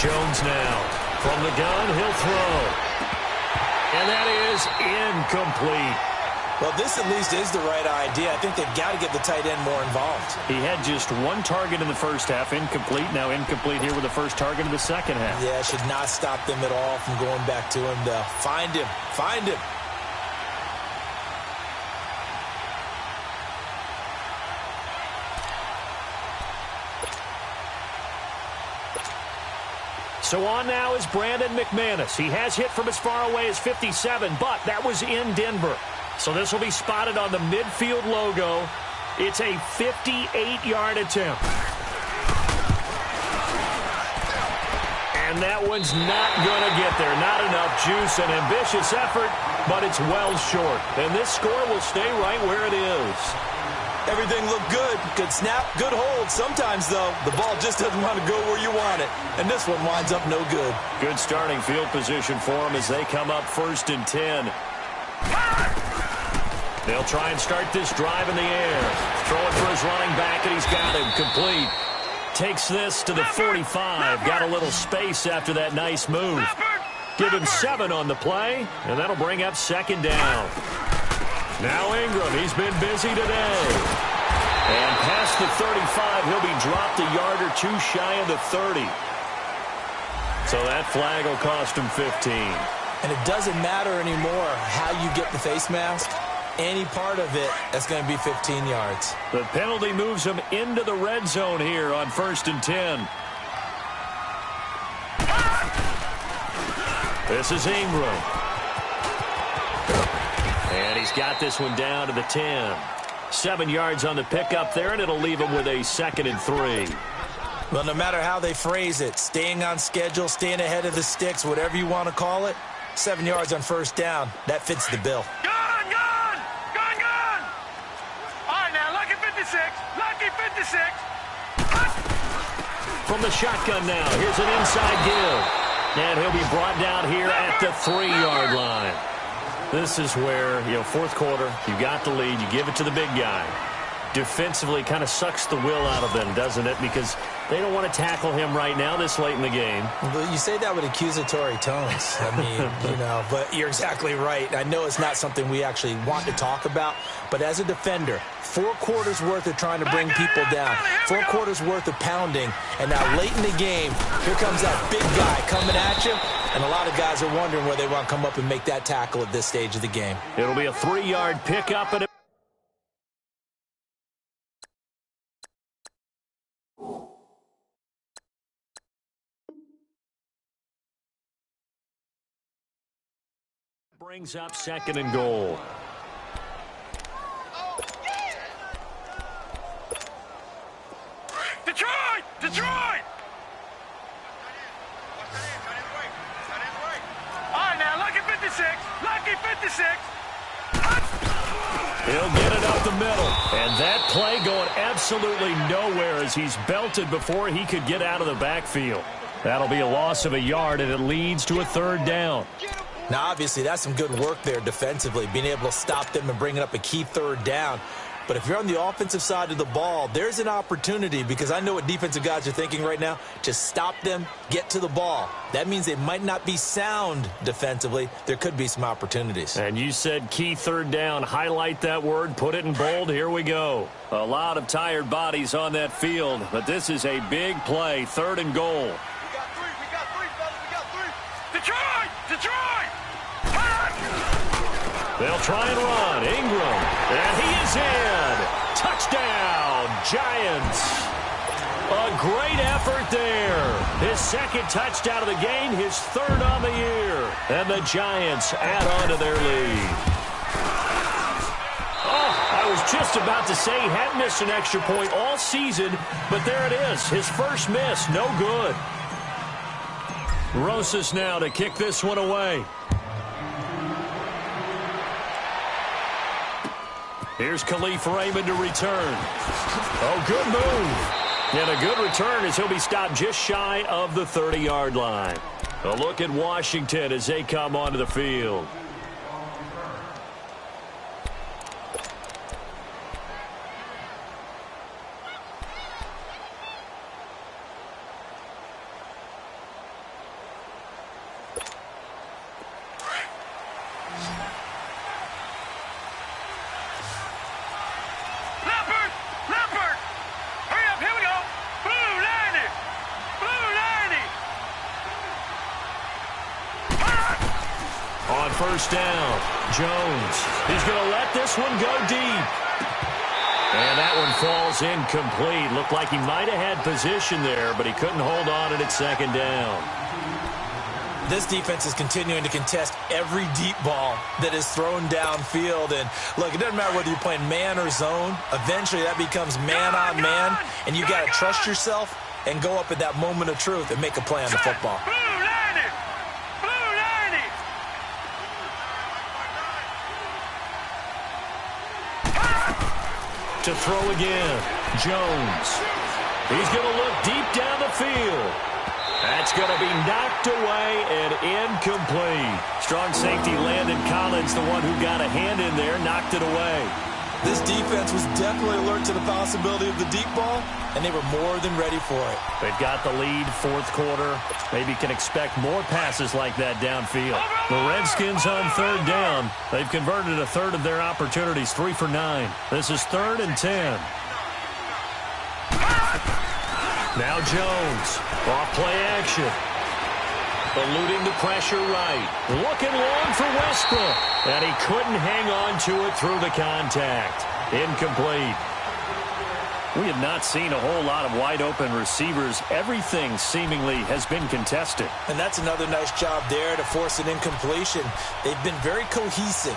Jones now. From the gun, he'll throw. And that is incomplete. Well, this at least is the right idea. I think they've got to get the tight end more involved. He had just 1 target in the first half, incomplete. Now incomplete here with the first target of the second half. Yeah, should not stop them at all from going back to him, though. Find him. Find him. So on now is Brandon McManus. He has hit from as far away as 57, but that was in Denver. So this will be spotted on the midfield logo. It's a 58-yard attempt. And that one's not going to get there. Not enough juice. An ambitious effort, but it's well short. And this score will stay right where it is. Everything looked good. Good snap, good hold. Sometimes, though, the ball just doesn't want to go where you want it. And this one winds up no good. Good starting field position for them as they come up 1st and 10. They'll try and start this drive in the air. Throwing for his running back, and he's got him complete. Takes this to the 45. Got a little space after that nice move. Give him 7 on the play, and that'll bring up 2nd down. Now Ingram, he's been busy today. And past the 35, he'll be dropped a yard or 2 shy of the 30. So that flag will cost him 15. And it doesn't matter anymore how you get the face mask. Any part of it, that's going to be 15 yards. The penalty moves him into the red zone here on 1st and 10. This is Ingram. And he's got this one down to the 10. 7 yards on the pickup there, and it'll leave him with a 2nd and 3. Well, no matter how they phrase it, staying on schedule, staying ahead of the sticks, whatever you want to call it, 7 yards on 1st down, that fits the bill. Lucky 56. From the shotgun now, here's an inside give. And he'll be brought down here at the 3-yard line. This is where, 4th quarter, you got the lead, you give it to the big guy. Defensively kind of sucks the will out of them, doesn't it? Because they don't want to tackle him right now this late in the game. Well, you say that with accusatory tones. I mean, but you're exactly right. I know it's not something we actually want to talk about, but as a defender, 4 quarters worth of trying to bring people down, 4 quarters worth of pounding, and now late in the game, here comes that big guy coming at you, and a lot of guys are wondering where they want to come up and make that tackle at this stage of the game. It'll be a 3-yard pickup and brings up 2nd and goal. Detroit! All right, now, lucky 56. He'll get it up the middle. And that play going absolutely nowhere as he's belted before he could get out of the backfield. That'll be a loss of a yard, and it leads to a 3rd down. Now, obviously, that's some good work there defensively, being able to stop them and bringing up a key 3rd down. But if you're on the offensive side of the ball, there's an opportunity, because I know what defensive guys are thinking right now, to stop them, get to the ball. That means they might not be sound defensively. There could be some opportunities. And you said key 3rd down. Highlight that word, put it in bold. Here we go. A lot of tired bodies on that field, but this is a big play, 3rd and goal. We got three, fellas, we got 3. Detroit! They'll try and run. Ingram. And he is in. Touchdown, Giants. A great effort there. His 2nd touchdown of the game, his 3rd on the year. And the Giants add on to their lead. Oh, I was just about to say he hadn't missed an extra point all season, but there it is. His first miss, no good. Rosas now to kick this one away. Here's Khalif Raymond to return. Oh, good move. And a good return as he'll be stopped just shy of the 30-yard line. A look at Washington as they come onto the field. First down. Jones. He's going to let this one go deep. And that one falls incomplete. Looked like he might have had position there, but he couldn't hold on at 2nd down. This defense is continuing to contest every deep ball that is thrown downfield. And, look, it doesn't matter whether you're playing man or zone. Eventually, that becomes man on man, and you've got to trust yourself and go up at that moment of truth and make a play on the football. To throw again, Jones. He's going to look deep down the field. That's going to be knocked away and incomplete. Strong safety Landon Collins, the one who got a hand in there, knocked it away. This defense was definitely alert to the possibility of the deep ball, and they were more than ready for it. They've got the lead, fourth quarter. Maybe can expect more passes like that downfield. The Redskins on third down. They've converted a third of their opportunities, 3 for 9. This is 3rd and 10. Now Jones, off play action. Eluding the pressure right. Looking long for Westbrook. And he couldn't hang on to it through the contact. Incomplete. We have not seen a whole lot of wide-open receivers. Everything seemingly has been contested. And that's another nice job there to force an incompletion. They've been very cohesive,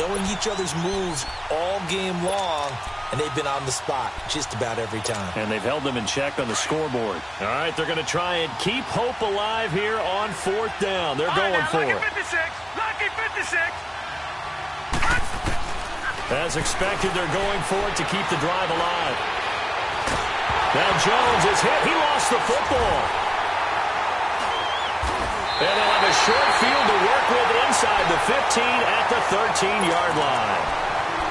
knowing each other's moves all game long, and they've been on the spot just about every time. And they've held them in check on the scoreboard. All right, they're going to try and keep hope alive here on 4th down. They're going for it. Lucky 56. As expected, they're going for it to keep the drive alive. Now Jones is hit. He lost the football. And they'll have a short field to work with inside the 15 at the 13-yard line.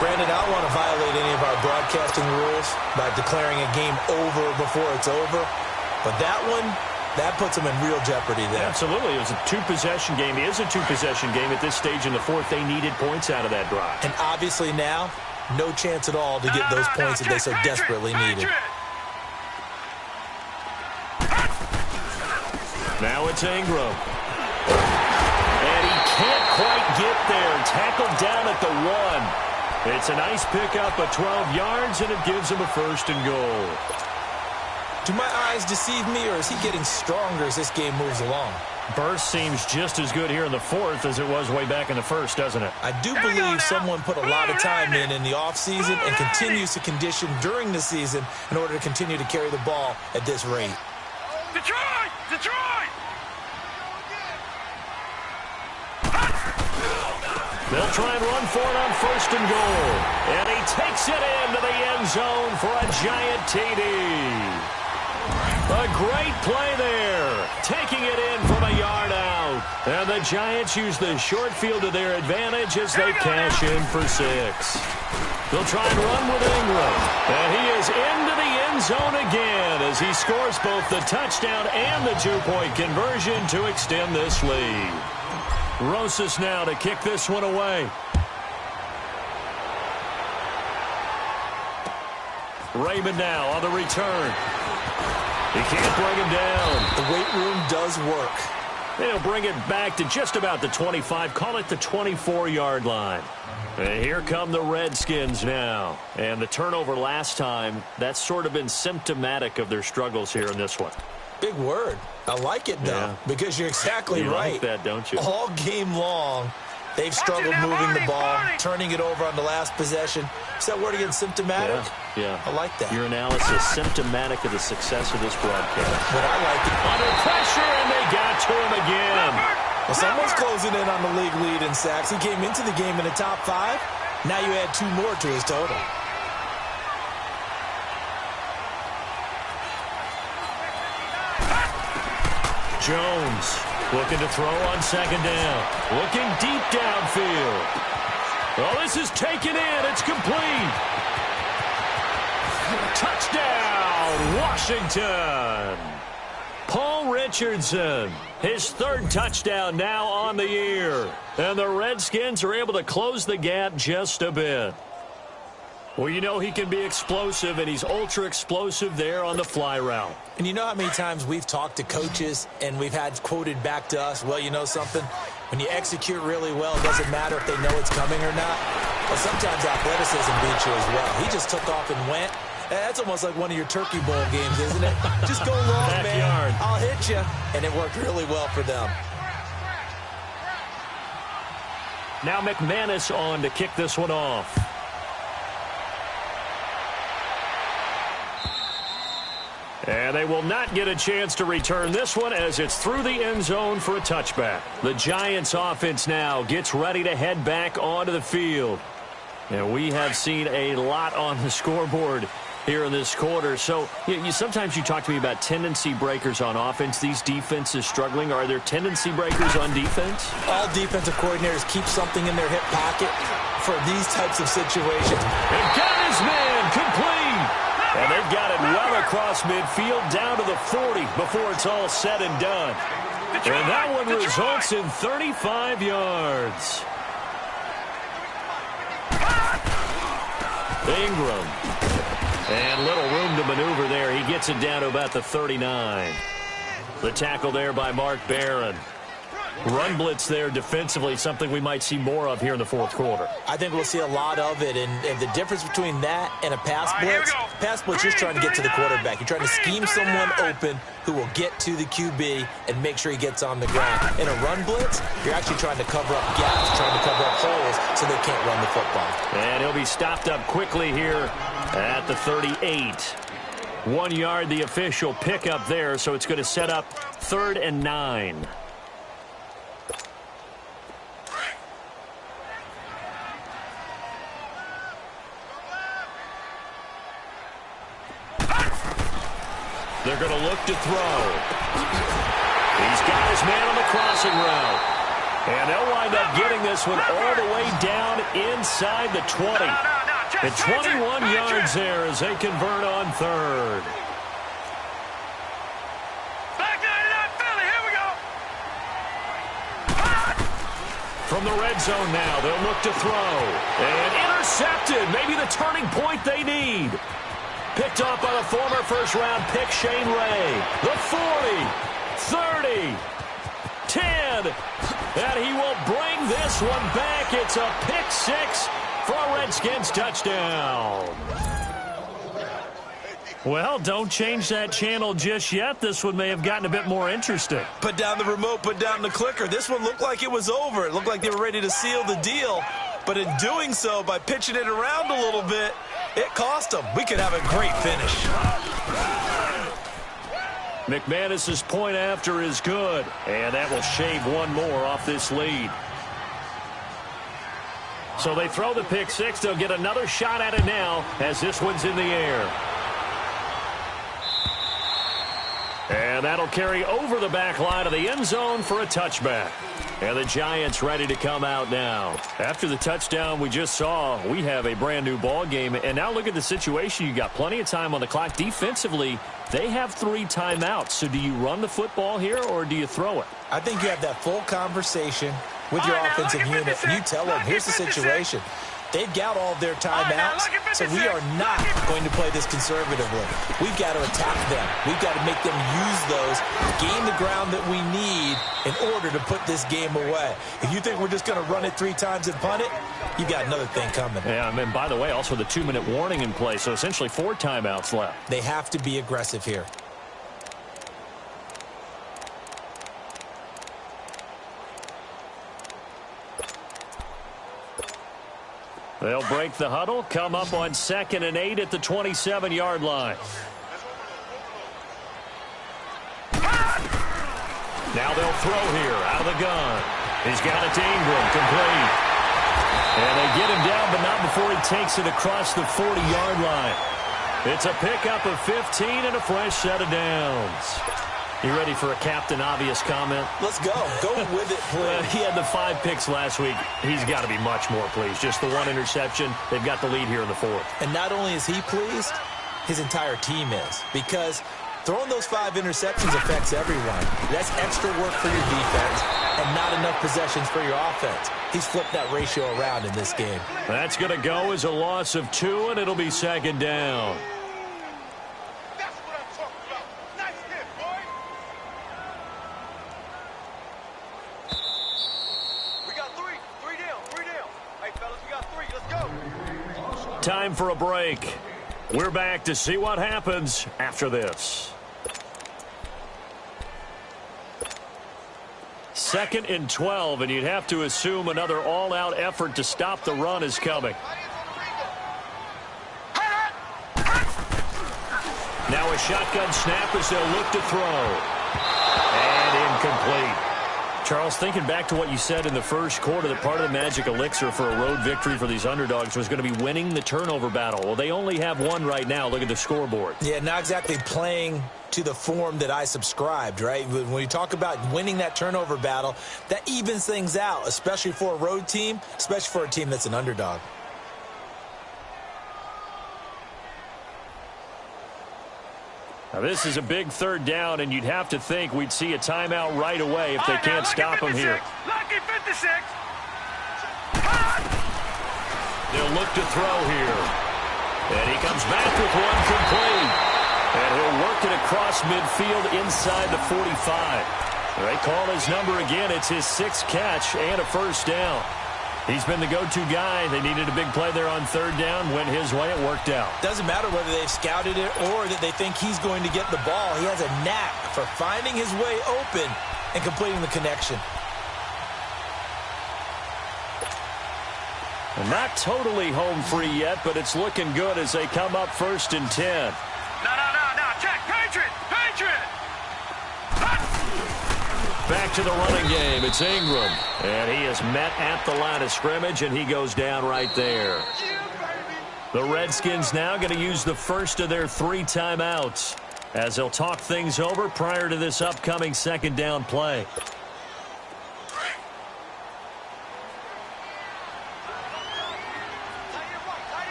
Brandon, I don't want to violate any of our broadcasting rules by declaring a game over before it's over. But that one, that puts them in real jeopardy there. Absolutely. It was a two-possession game. It is a two-possession game at this stage in the fourth. They needed points out of that drive. And obviously now, no chance at all to get those points that they so desperately needed. Now it's Ingram. And he can't quite get there. Tackled down at the 1. It's a nice pickup of 12 yards, and it gives him a 1st and goal. Do my eyes deceive me, or is he getting stronger as this game moves along? Burst seems just as good here in the 4th as it was way back in the 1st, doesn't it? I do believe someone put a lot of time in the offseason and continues to condition during the season in order to continue to carry the ball at this rate. Detroit! Detroit! They'll try and run for it on 1st and goal. And he takes it into the end zone for a giant TD. A great play there. Taking it in from a yard out. And the Giants use the short field to their advantage as they cash in for 6. They'll try and run with Ingram. And he is into the end zone again as he scores both the touchdown and the 2-point conversion to extend this lead. Rosas now to kick this one away. Raymond now on the return. He can't bring him down. The weight room does work. They'll bring it back to just about the 25. Call it the 24-yard line. And here come the Redskins now. And the turnover last time, that's sort of been symptomatic of their struggles here in this one. Big word. I like it, though, because you're exactly right. You like that, don't you? All game long, they've struggled moving the ball, turning it over on the last possession. Is that word again, symptomatic? Yeah. I like that. Your analysis, symptomatic of the success of this broadcast. But I like it. Under pressure, and they got to him again. Well, someone's closing in on the league lead in sacks. He came into the game in the top 5. Now you add 2 more to his total. Jones looking to throw on 2nd down. Looking deep downfield. Oh, this is taken in. It's complete. Touchdown, Washington. Paul Richardson, his 3rd touchdown now on the year. And the Redskins are able to close the gap just a bit. Well, you know he can be explosive, and he's ultra-explosive there on the fly route. And you know how many times we've talked to coaches and we've had quoted back to us, well, you know something? When you execute really well, it doesn't matter if they know it's coming or not. Well, sometimes athleticism beats you as well. He just took off and went. That's almost like one of your Turkey Bowl games, isn't it? Just go long, man. I'll hit you. And it worked really well for them. Now McManus on to kick this one off. And they will not get a chance to return this one as it's through the end zone for a touchback. The Giants offense now gets ready to head back onto the field. And we have seen a lot on the scoreboard here in this quarter. So sometimes you talk to me about tendency breakers on offense. These defenses struggling. Are there tendency breakers on defense? All defensive coordinators keep something in their hip pocket for these types of situations. And got his man complete. And they've got it well across midfield down to the 40 before it's all said and done. And that one results in 35 yards. Ingram. And little room to maneuver there. He gets it down to about the 39. The tackle there by Mark Barron. Run blitz there defensively, something we might see more of here in the fourth quarter. I think we'll see a lot of it, and the difference between that and a pass blitz, you're trying to get to the quarterback. You're trying to scheme someone open who will get to the QB and make sure he gets on the ground. In a run blitz, you're actually trying to cover up gaps, trying to cover up holes so they can't run the football. And he'll be stopped up quickly here at the 38. 1 yard, the official pickup there, so it's going to set up 3rd and 9. They're going to look to throw. He's got his man on the crossing route. And they'll wind up getting this one all the way down inside the 20. At 21 yards there as they convert on 3rd. Here we go. From the red zone now, they'll look to throw. And intercepted. Maybe the turning point they need. Picked off by the former first-round pick, Shane Ray. The 40, 30, 10. And he will bring this one back. It's a pick 6 for a Redskins touchdown. Well, don't change that channel just yet. This one may have gotten a bit more interesting. Put down the remote, put down the clicker. This one looked like it was over. It looked like they were ready to seal the deal. But in doing so, by pitching it around a little bit, it cost them. We could have a great finish. McManus's point after is good. And that will shave one more off this lead. So they throw the pick 6. They'll get another shot at it now as this one's in the air. And that'll carry over the back line of the end zone for a touchback. And the Giants ready to come out now. After the touchdown we just saw, we have a brand new ball game. And now look at the situation. You got plenty of time on the clock. Defensively, they have 3 timeouts. So do you run the football here or do you throw it? I think you have that full conversation with your offensive unit. And you tell them, here's the situation. They've got all of their timeouts, so we are not going to play this conservatively. We've got to attack them. We've got to make them use those, gain the ground that we need in order to put this game away. If you think we're just going to run it 3 times and punt it, you've got another thing coming. Yeah, and by the way, also the 2-minute warning in play, so essentially 4 timeouts left. They have to be aggressive here. They'll break the huddle, come up on 2nd and 8 at the 27-yard line. Now they'll throw here out of the gun. He's got it to Ingram, complete. And they get him down, but not before he takes it across the 40-yard line. It's a pickup of 15 and a fresh set of downs. You ready for a Captain Obvious comment? Let's go. Go with it, please. He had the 5 picks last week. He's got to be much more pleased. Just the 1 interception. They've got the lead here in the 4th. And not only is he pleased, his entire team is. Because throwing those 5 interceptions affects everyone. That's extra work for your defense and not enough possessions for your offense. He's flipped that ratio around in this game. That's going to go as a loss of 2, and it'll be 2nd down. Time for a break. We're back to see what happens after this. 2nd and 12, and you'd have to assume another all-out effort to stop the run is coming. Now a shotgun snap as they'll look to throw. And incomplete. Charles, thinking back to what you said in the first quarter, that part of the magic elixir for a road victory for these underdogs was going to be winning the turnover battle. Well, they only have one right now. Look at the scoreboard. Yeah, not exactly playing to the form that I subscribed, right? When you talk about winning that turnover battle, that evens things out, especially for a road team, especially for a team that's an underdog. Now, this is a big third down, and you'd have to think we'd see a timeout right away if they can't stop him here. Lucky 56. They'll look to throw here. And he comes back with one complete. And he'll work it across midfield inside the 45. They call his number again. It's his 6th catch and a first down. He's been the go-to guy. They needed a big play there on third down. Went his way. It worked out. Doesn't matter whether they've scouted it or that they think he's going to get the ball. He has a knack for finding his way open and completing the connection. And not totally home free yet, but it's looking good as they come up 1st and 10. No. Check. Patriot. Back to the running game. It's Ingram. And he is met at the line of scrimmage, and he goes down right there. The Redskins now going to use the first of their 3 timeouts as they'll talk things over prior to this upcoming 2nd down play.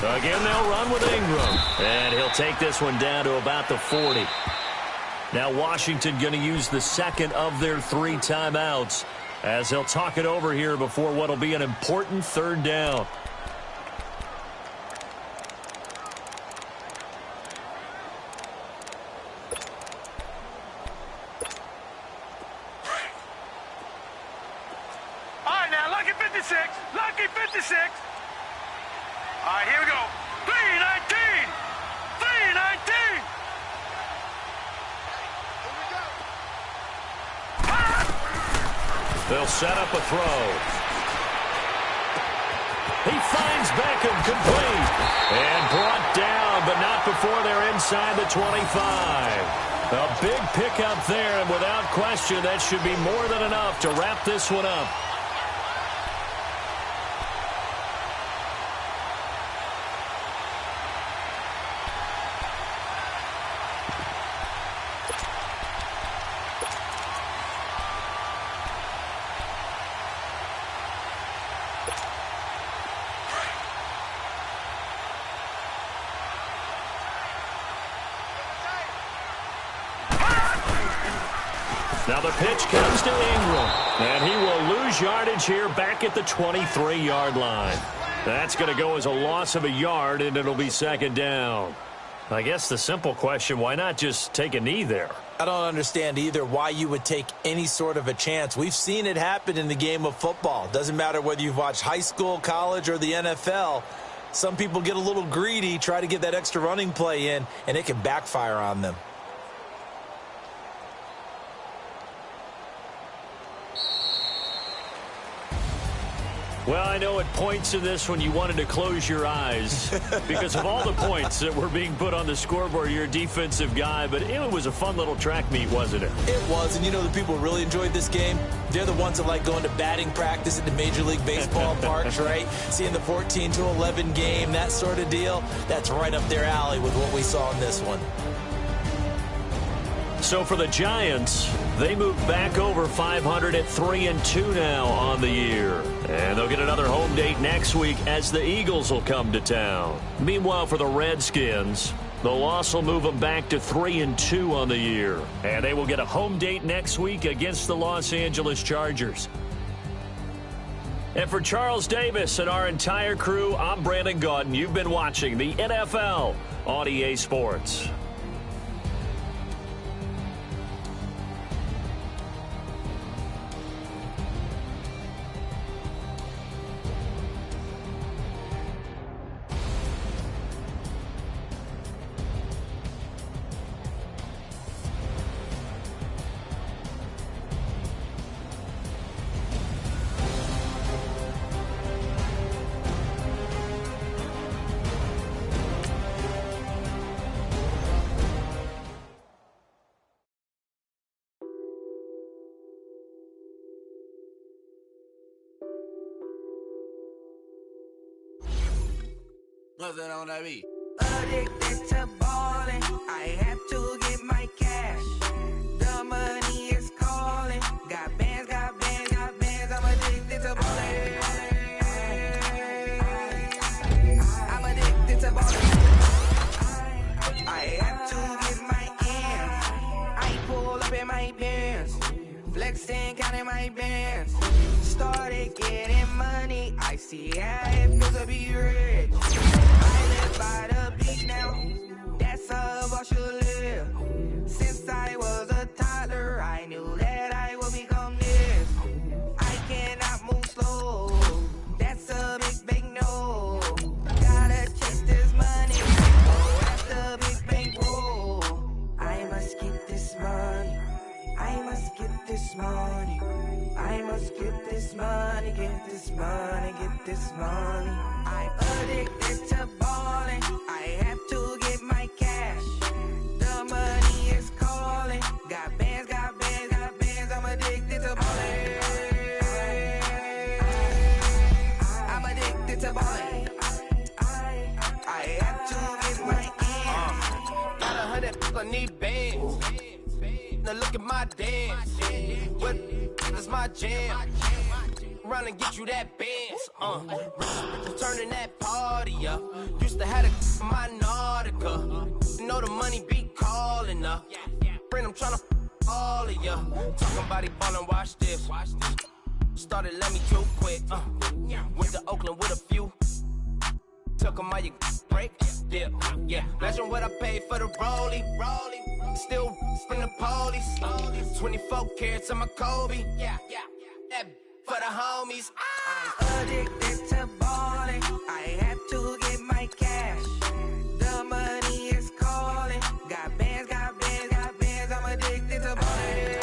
Again, they'll run with Ingram. And he'll take this one down to about the 40. Now Washington going to use the 2nd of their 3 timeouts as they'll talk it over here before what will be an important 3rd down. All right, now, lucky 56. Lucky 56. All right, here we go. 319. 319. They'll set up a throw. He finds Beckham complete. And brought down, but not before they're inside the 25. A big pickup there, and without question, that should be more than enough to wrap this one up. Now the pitch comes to Ingram, and he will lose yardage here back at the 23-yard line. That's going to go as a loss of a yard, and it'll be 2nd down. I guess the simple question, why not just take a knee there? I don't understand either why you would take any sort of a chance. We've seen it happen in the game of football. Doesn't matter whether you've watched high school, college, or the NFL. Some people get a little greedy, try to get that extra running play in, and it can backfire on them. Well, I know at points in this one you wanted to close your eyes because of all the points that were being put on the scoreboard. You're a defensive guy, but it was a fun little track meet, wasn't it? It was, and you know the people who really enjoyed this game? They're the ones that like going to batting practice at the Major League Baseball parks, right? Seeing the 14-11 game, that sort of deal. That's right up their alley with what we saw in this one. So for the Giants, they move back over 500 at 3-2 now on the year. And they'll get another home date next week as the Eagles will come to town. Meanwhile, for the Redskins, the loss will move them back to 3-2 on the year. And they will get a home date next week against the Los Angeles Chargers. And for Charles Davis and our entire crew, I'm Brandon Gaudin. You've been watching the NFL on EA Sports. What's that on that beat? Addicted to ballin', I have to get my cash. The money is calling. Got bands, got bands, got bands. I'm addicted to ballin'. I'm addicted to ballin'. I have to get my ends. I pull up in my bands, flexing, counting my bands. Started getting money. I see how it feels to be rich. I live by the beat now. That's how I should live. Since I was a toddler, I knew that I would become this. I cannot move slow. That's a big no. Gotta chase this money. Oh, that's the big bankroll. I must get this money. I must get this money. I must get this money, get this money, get this money. I'm addicted to ballin'. I have to get my cash. The money is calling. Got bands, got bands, got bands. I'm addicted to ballin'. I'm addicted to ballin'. I have to get my ends. Got 100, I need bands. Now look at my dance. What is my jam? Run and get you that bands. Turning that party up. Used to have a my Nautica. Know the money be calling up. Friend, I'm tryna all of ya. Talking about he ballin', watch this. Started let me too quick. Went to Oakland with a few. Took 'em all you break. Dip. Yeah. Imagine what I paid for the rollie. Still from the police. 24 carats on my Kobe. Yeah. That for the homies. I'm addicted to ballin'. I have to get my cash. The money is calling. Got bands, got bands, got bands. I'm addicted to ballin'.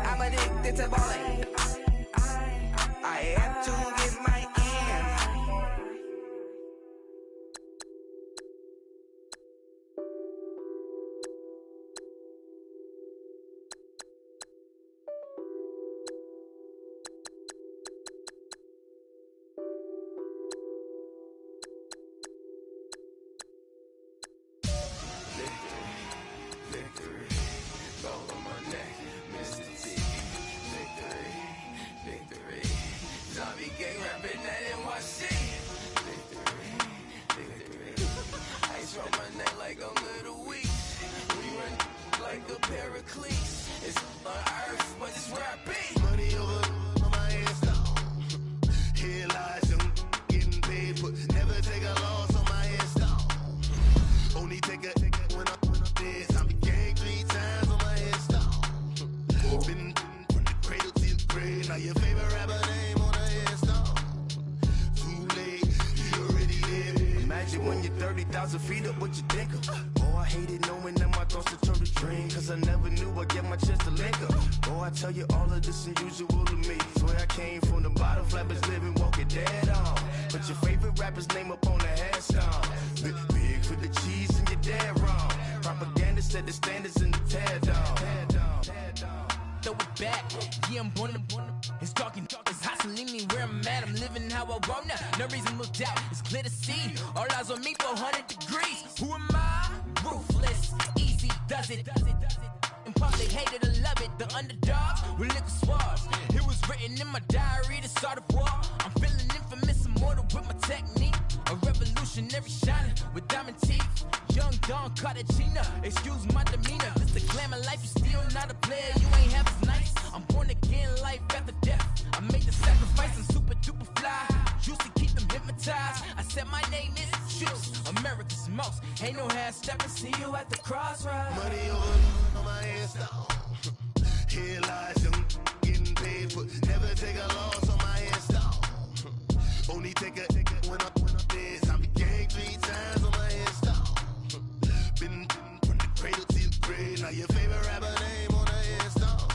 I'm addicted to ballin'. I have to get my ends. When you're 30,000 feet up, what you think of? Oh, I hated knowing that my thoughts would turn to dream. Cause I never knew I'd get my chance to link up. Oh, I tell you all of this unusual to me. Swear I came from the bottom, flappers living, walking dead on. Put your favorite rapper's name up on the headstone. Big for the cheese and you're dead wrong. Propaganda set the standards in the tear down. Throw it back, yeah, I'm born to. It's talking, it's hot, so leave me where I'm at. I'm living how I want now. No reason to look out, it's clear to see. All eyes on me for 100 degrees. Who am I? Ruthless, easy, does it. In public, hated or love it. The underdogs with liquor swabs. It was written in my diary to start a war. I'm feeling infamous, immortal with my technique. A revolutionary shining with diamond teeth. Young Don Cartagena, excuse my demeanor. This the glamour life, you still not a player. You ain't half as nice. I'm born again, life after death. I made the sacrifice, I'm super duper fly. Used to keep them hypnotized. I said my name is Juice, America's most. Ain't no half stepping, see you at the crossroads. Money over on my headstone. Here lies them getting paid for. Never take a loss on my headstone. Only take a when I'm dead. I became 3 times on my headstone. Been from the cradle to the grave. Now your favorite rapper name on the headstone.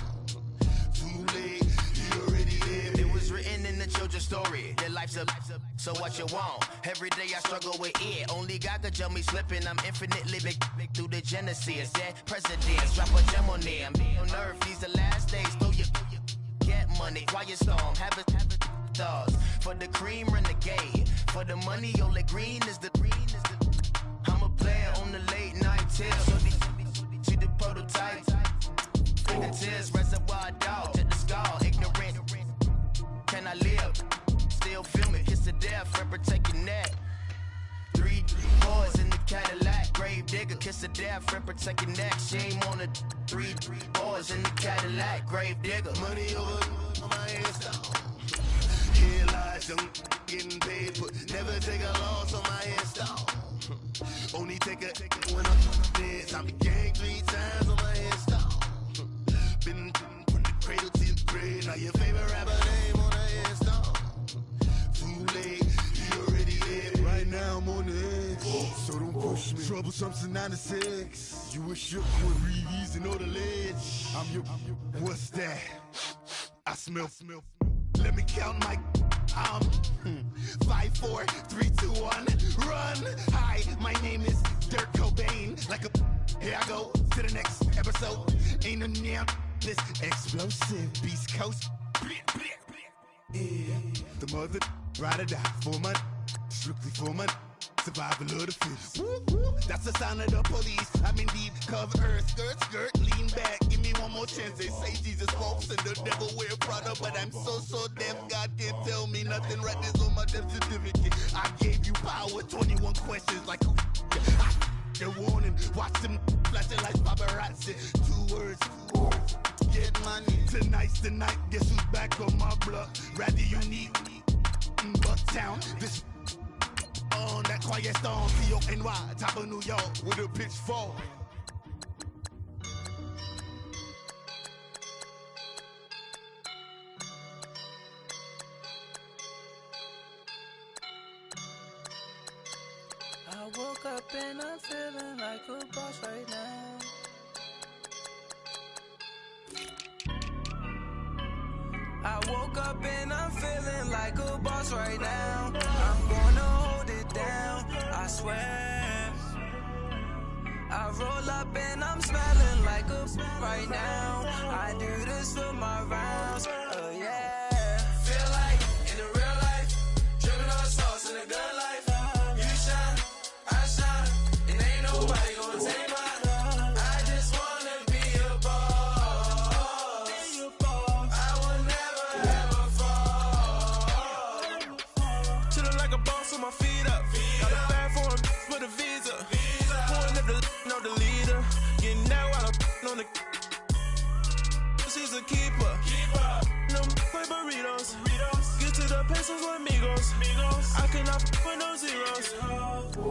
Too late, you already lived. It was written in the children's story. Their life's a so what you want? Every day I struggle with it. Only God could jump me slipping. I'm infinitely big through the genesis. Dead presidents, drop a gem on them. On earth, these the last days. Through your get money, quiet storm. Have a stars. For the cream, renegade. For the money, Ole Green is the I'm a player on the late night tip. So see the prototype. Fingertips, reservoir dog to the skull. Ignorant. Can I live? Still film it. Kiss to death, ripper take your neck. 3 boys in the Cadillac. Grave digger, kiss to death, ripper take your neck. Shame on the 3 boys in the Cadillac. Grave digger. Money over on my headstone. Here lies young getting paid, but never take a loss on my headstone. Only take a when I'm dead. Time to gang 3 times on my headstone. Been from the cradle to the grave. Now your favorite rapper name on the headstone. Too late, you already dead. Right now I'm on the edge, so don't push me. Troublesome to 96. You were shook with Reeves and all the ledge. I'm your. What's that? I smell. Let me count my. 5, 4, 3, 2, 1, run. Hi, my name is Dirk Cobain. Like a. Here I go to the next episode. Ain't no damn this explosive Beast Coast. Yeah. The mother ride or die for money, strictly for money. Survival of the fittest. That's the sign of the police. I'm indeed cover earth, skirt, lean back. Give me one more chance. They say Jesus walks and the devil wear Prada, but I'm so deaf. God can't tell me nothing. Right this on my death certificate. I gave you power. 21 questions like who? They're warning. Watch them flashing like paparazzi. 2 words. Get money. Tonight's the night. Guess who's back on my block? Rather unique. Bucktown. This. On that quiet storm, P-O-N-Y, top of New York, with a pitchfork. I woke up and I'm feeling like a boss right now. I woke up and I'm feeling like a boss right now. I'm gonna hold it down, I swear. I roll up and I'm smelling like a right now. I do this for my rounds, yeah. Feel like in the real life, dripping on sauce in the good life. You shine, I shine, and ain't nobody gonna take mine. I just wanna be a boss. I will never ever fall. Chillin' like a boss with my feet up. Got a bag for him with a visa. Pulling up the know the leader. Getting that while I'm on the. She's a keeper. No play burritos. Get to the pesos with amigos. I cannot with no zeros.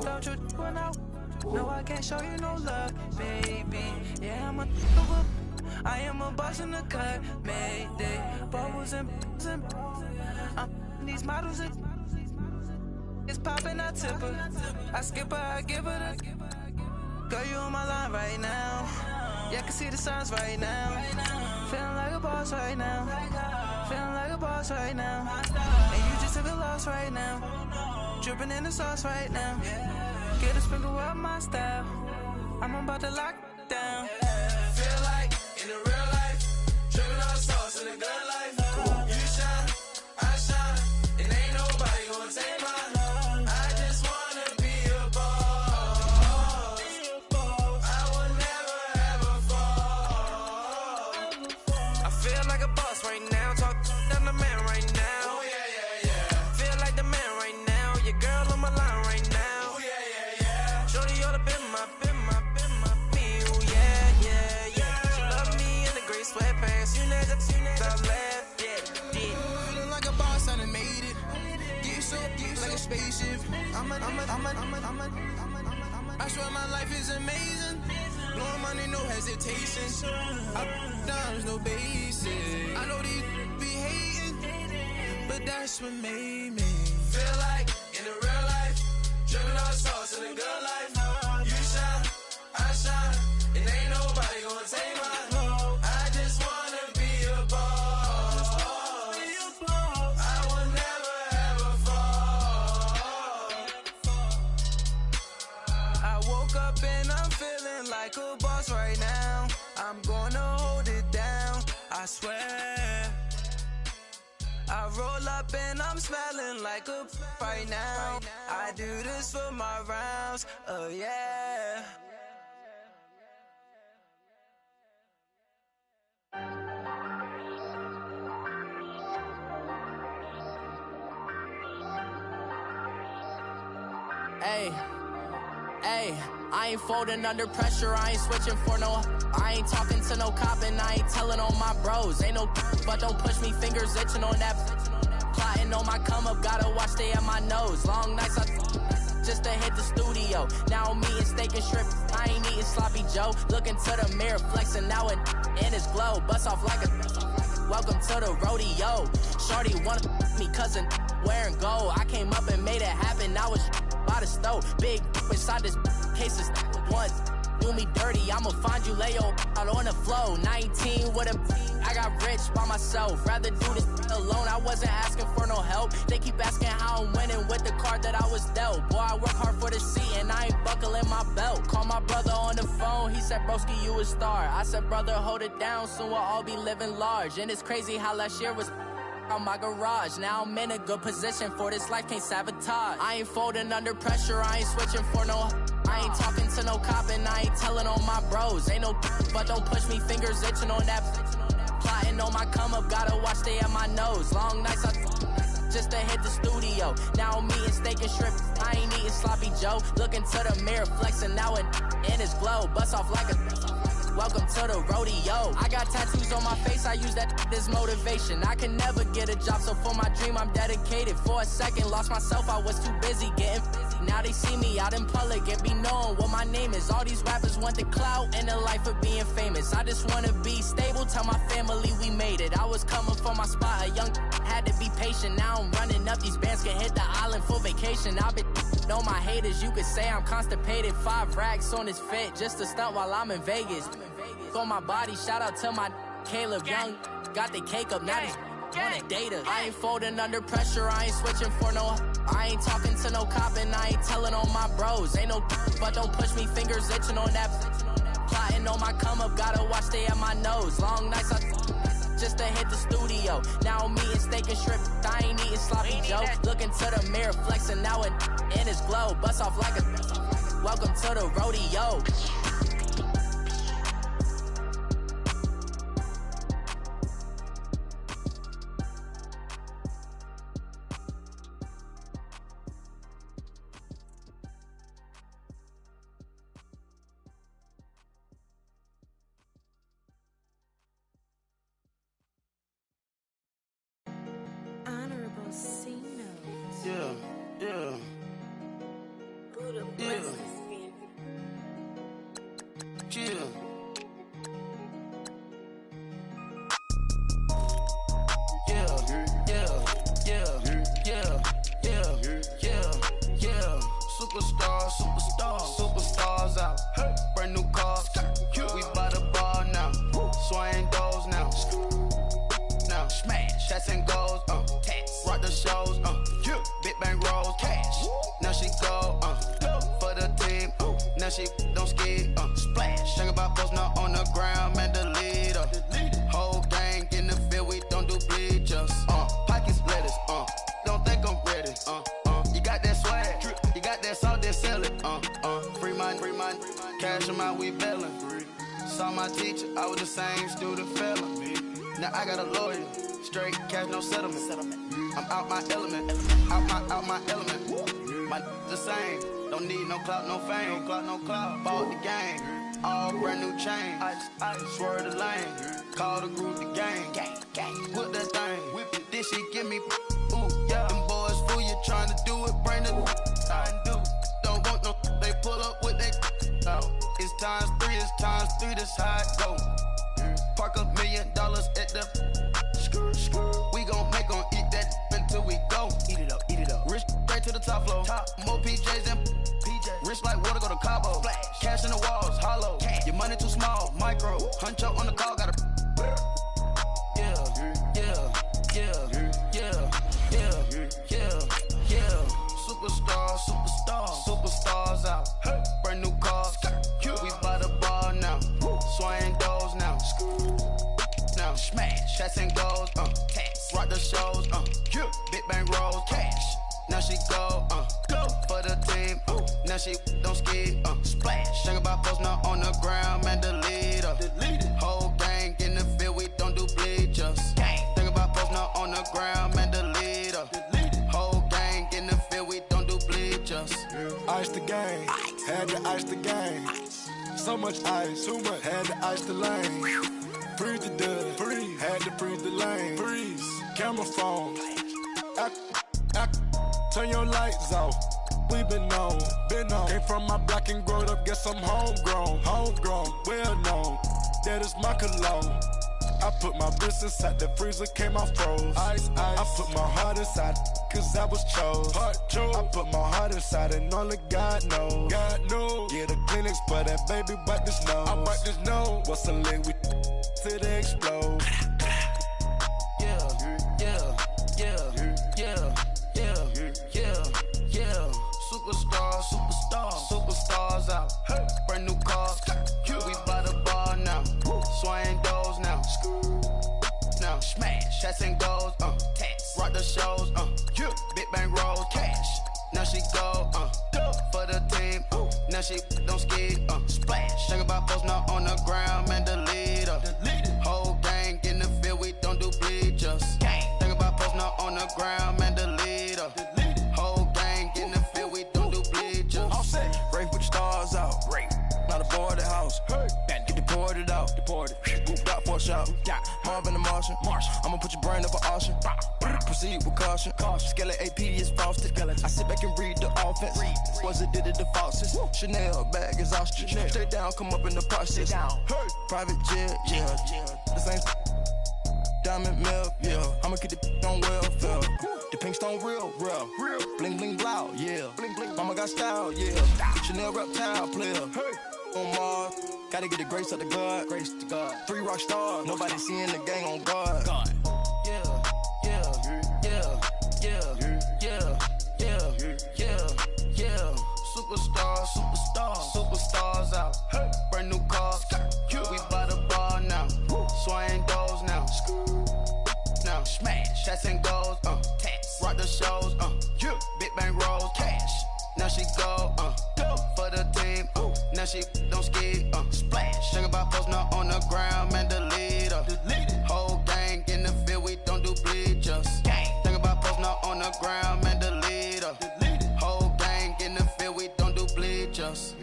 Don't you run out? No, I can't show you no love, baby. Yeah, I am a boss in the cut, Mayday. Bubbles and these models and it's popping, I tip her. I skip her, I give her the. Girl, you on my line right now. Yeah, I can see the signs right now. Feeling like a boss right now. Feeling like a boss right now. And you just took a loss right now. Dripping in the sauce right now. Get a sprinkle up my style. I'm about to lock down. Feel like in the real life, dripping on sauce in the good life. You shine, I shine, and ain't nobody gonna take mine. I just wanna be a boss. I will never ever fall. I feel like a boss right now. Talk down the man right now. Oh yeah. Feel like the man right now. Your girl on my line right now. Oh yeah. Shorty all up in my feel. Oh yeah. She love me in the gray sweatpants. You never left. Yeah. Feeling like a boss, I done made it. Get so like a spaceship. I swear my life is amazing. Blowing money, no hesitation. I down, no basic. I know these be hating, but that's what made me feel like in the real life, dripping on sauce in the good life. You shine, I shine, and ain't nobody gonna take mine. I just wanna be a boss. I will never ever fall. I woke up and I'm feeling like a boss right now. I'm gonna hold it down, I swear. I roll up and I'm smelling like a right now. I do this for my rounds, oh yeah. Hey, I ain't folding under pressure, I ain't switching for no. I ain't talking to no cop and I ain't telling on my bros. Ain't no but don't push me, fingers itching on that. Plotting on my come up, gotta watch stay at my nose. Long nights just to hit the studio. Now I'm eating steak and shrimp, I ain't eating sloppy Joe. Looking to the mirror, flexing now it in his glow. Bust off like a welcome to the rodeo. Shorty wanna me cousin wearing gold. I came up and made it happen, I was by the stove. Big inside this case is one. Do me dirty, I'ma find you, lay your out on the floor. 19 with a I got rich by myself. Rather do this alone, I wasn't asking for no help. They keep asking how I'm winning with the card that I was dealt. Boy, I work hard for the seat and I ain't buckling my belt. Call my brother on the phone, he said, broski, you a star. I said, brother, hold it down, soon we'll all be living large. And it's crazy how last year was on my garage. Now I'm in a good position for this life, can't sabotage. I ain't folding under pressure, I ain't switching for no. I ain't talking to no cop and I ain't telling on my bros. Ain't no but don't push me, fingers itching on that. Plotting on my come up, gotta watch stay at my nose. Long nights just to hit the studio. Now I'm eating steak and shrimp, I ain't eating sloppy Joe. Looking to the mirror, flexing now it in his glow. Bust off like a welcome to the rodeo. I got tattoos on my face, I use that as motivation. I can never get a job, so for my dream I'm dedicated. For a second, lost myself, I was too busy getting busy. Now they see me out in public and be knowing what my name is. All these rappers want the clout and the life of being famous. I just wanna be stable, tell my family we made it. I was coming for my spot, a young had to be patient. Now I'm running up, these bands can hit the island for vacation. I've been know my haters, you could say I'm constipated. 5 racks on his fit, just to stunt while I'm in Vegas. On my body, shout out to my Caleb Young. Got the cake up, now he's wanna date us. I ain't folding under pressure, I ain't switching for no. I ain't talking to no cop and I ain't telling on my bros. Ain't no but don't push me, fingers itching on that. Plotting on my come up, gotta watch stay at my nose. Long nights just to hit the studio. Now I'm eating steak and shrimp, I ain't eating sloppy Joe. Looking to the mirror, flexing now it in his glow. Bust off like a welcome to the rodeo. Superstars out. Brand new cars. We by the bar now. Swaying doors now. Now smash. Shots and goals. Rock the shows. Big bang rolls. Cash. Now she go. For the team. Now she don't ski. Splash. Think about post now on the ground. Man, the leader. Whole gang in the field. We don't do bleachers. Pockets lettuce. Don't think I'm ready. You got that swag. You got that salt, then sell it. Free mind. Cash them out, we bellin'. Saw my teacher, I was the same student fella. Now I got a lawyer, straight cash, no settlement. I'm out my element, out my element. My the same, don't need no clout, no fame. Bought the game, all brand new chain. I swerve the lane, call the group the gang. Whip that thing, this shit give me. Ooh, yeah. Them boys fool you tryna do it, bring the don't want no, they pull up with that. It's times 3, that's how it go. Park $1 million at the we gon' eat that until we go. Eat it up. Rich straight to the top floor. More PJs than rich like water, go to Cabo. Splash. Cash in the walls, hollow. Your money too small, micro. Hunch up on the call, gotta. Yeah. Superstars out. Brand new cars. We by the bar now. Swaying doors now. Now smash. Shots and goals. Rock the shows. she don't skid, splash. Think about posting up on the ground, man, delete her. Whole gang in the field, we don't do bleachers. Think about posting up on the ground, man, delete her. Whole gang in the field, we don't do bleachers. Ice the game, had to ice the game. So much ice, too much, had to ice the lane. Freeze the dud, freeze, had to freeze the lane. Freeze, camera phone. Turn your lights off. We been on. Came from my block and growed up, guess I'm homegrown, well known. That is my cologne. I put my wrist inside the freezer, came out froze. Ice. I put my heart inside, cause I was chose. I put my heart inside and only God knows. Yeah, the clinics for that baby, wipe this nose. I wipe this nose. What's the link we till they explode? Superstars out. Brand new cars. We by the bar now. Swaying doors now. Smash. Shots and goals. Rock the shows. Big bang rolls. Cash. Now she go. For the team. Now she don't skid. Splash. Think about posting up on the ground, man, delete her. Whole gang in the field, we don't do bleachers. Think about posting up on the ground, man, delete her. Whole gang in the field, we don't do bleachers. All set. Race with the stars out. Not a boarded house. Get deported out. Boot got for a shot. Marvin the Martian. I'ma put your brain up for auction. Proceed with caution. Skeleton AP is frosted. I sit back and read the offense. Was it did it the faucets? Chanel bag is ostrich. Stay down, come up in the process. Private jet, yeah. This ain't diamond milk, yeah. I'ma keep the on welfare. The pink stone real. Bling bling blow, yeah. Mama got style, yeah. Chanel reptile player. On Mars, gotta get the grace of the God. 3 rock stars, nobody seeing the gang on guard. Superstars out. Brand new cars. We by the bar now. Swaying doors now. Smash. Shots and goals. Rock the shows. Big bang rolls. Cash. Now she go. For the team. Now she don't skid. Splash. Think about posting up on the ground, man, delete her. Whole gang in the field, we don't do bleachers. Think about posting up on the ground, man, delete her. Whole gang in the field, we don't do bleachers.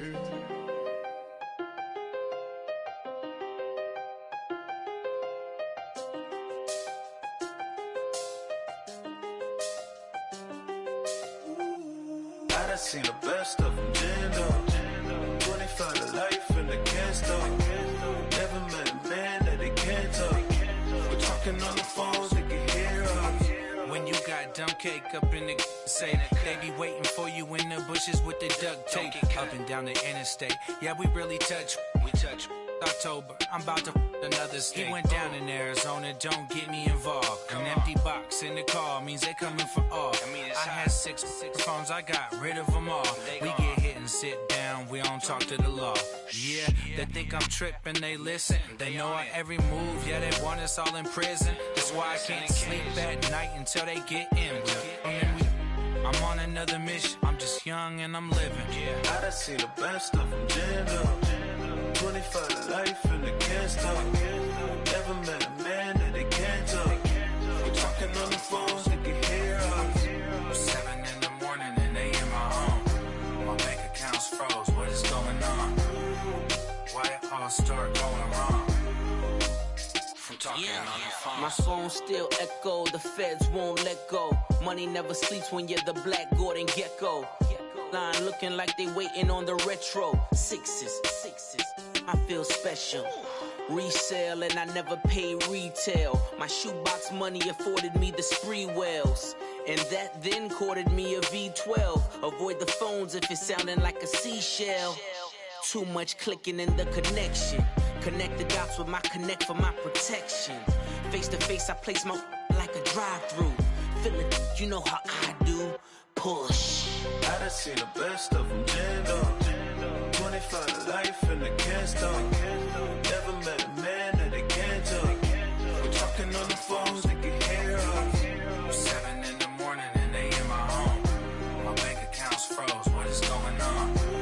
I done seen the best of them, jammed up. 25 to life in the can't stop. Never met a man that they can't talk. We're talking on the phones, they can hear us. When you got dumb cake up in the say that they be waiting for you in the bushes with the duct tape up and down the interstate. Yeah, we really touch. October, I'm about to another state. He went down in Arizona, don't get me involved. An empty box in the car means they coming for all. I had six phones, I got rid of them all. We get hit and sit down, we don't talk to the law. Yeah, they think I'm tripping, they listen. They know our every move, yeah, they want us all in prison. That's why I can't sleep at night until they get in. I'm on another mission, I'm just young and I'm living. I done seen the best of them, jammed up. 25 to life and they can't stop. Never met a man that they can't talk. We're talking on the phones, they can hear us. 7 in the morning and they in my home. My bank account's froze, what is going on? Why it all start going wrong? From talking on the phone. My phone still echo, the feds won't let go. Money never sleeps when you're the black Gordon Gecko. Line looking like they waiting on the retro. Sixes. I feel special. Resale and I never pay retail. My shoebox money afforded me the spree wells. And that then courted me a V12. Avoid the phones if it's sounding like a seashell. Too much clicking in the connection. Connect the dots with my connect for my protection. Face to face I place my like a drive-through. Feeling, you know how I do. Push. I done seen the best of them, jammed up. 25 to life and they can't stop. Never met a man that they can't talk. We're talking on the phones, they can hear us. 7 in the morning and they in my home. My bank account's froze, what is going on?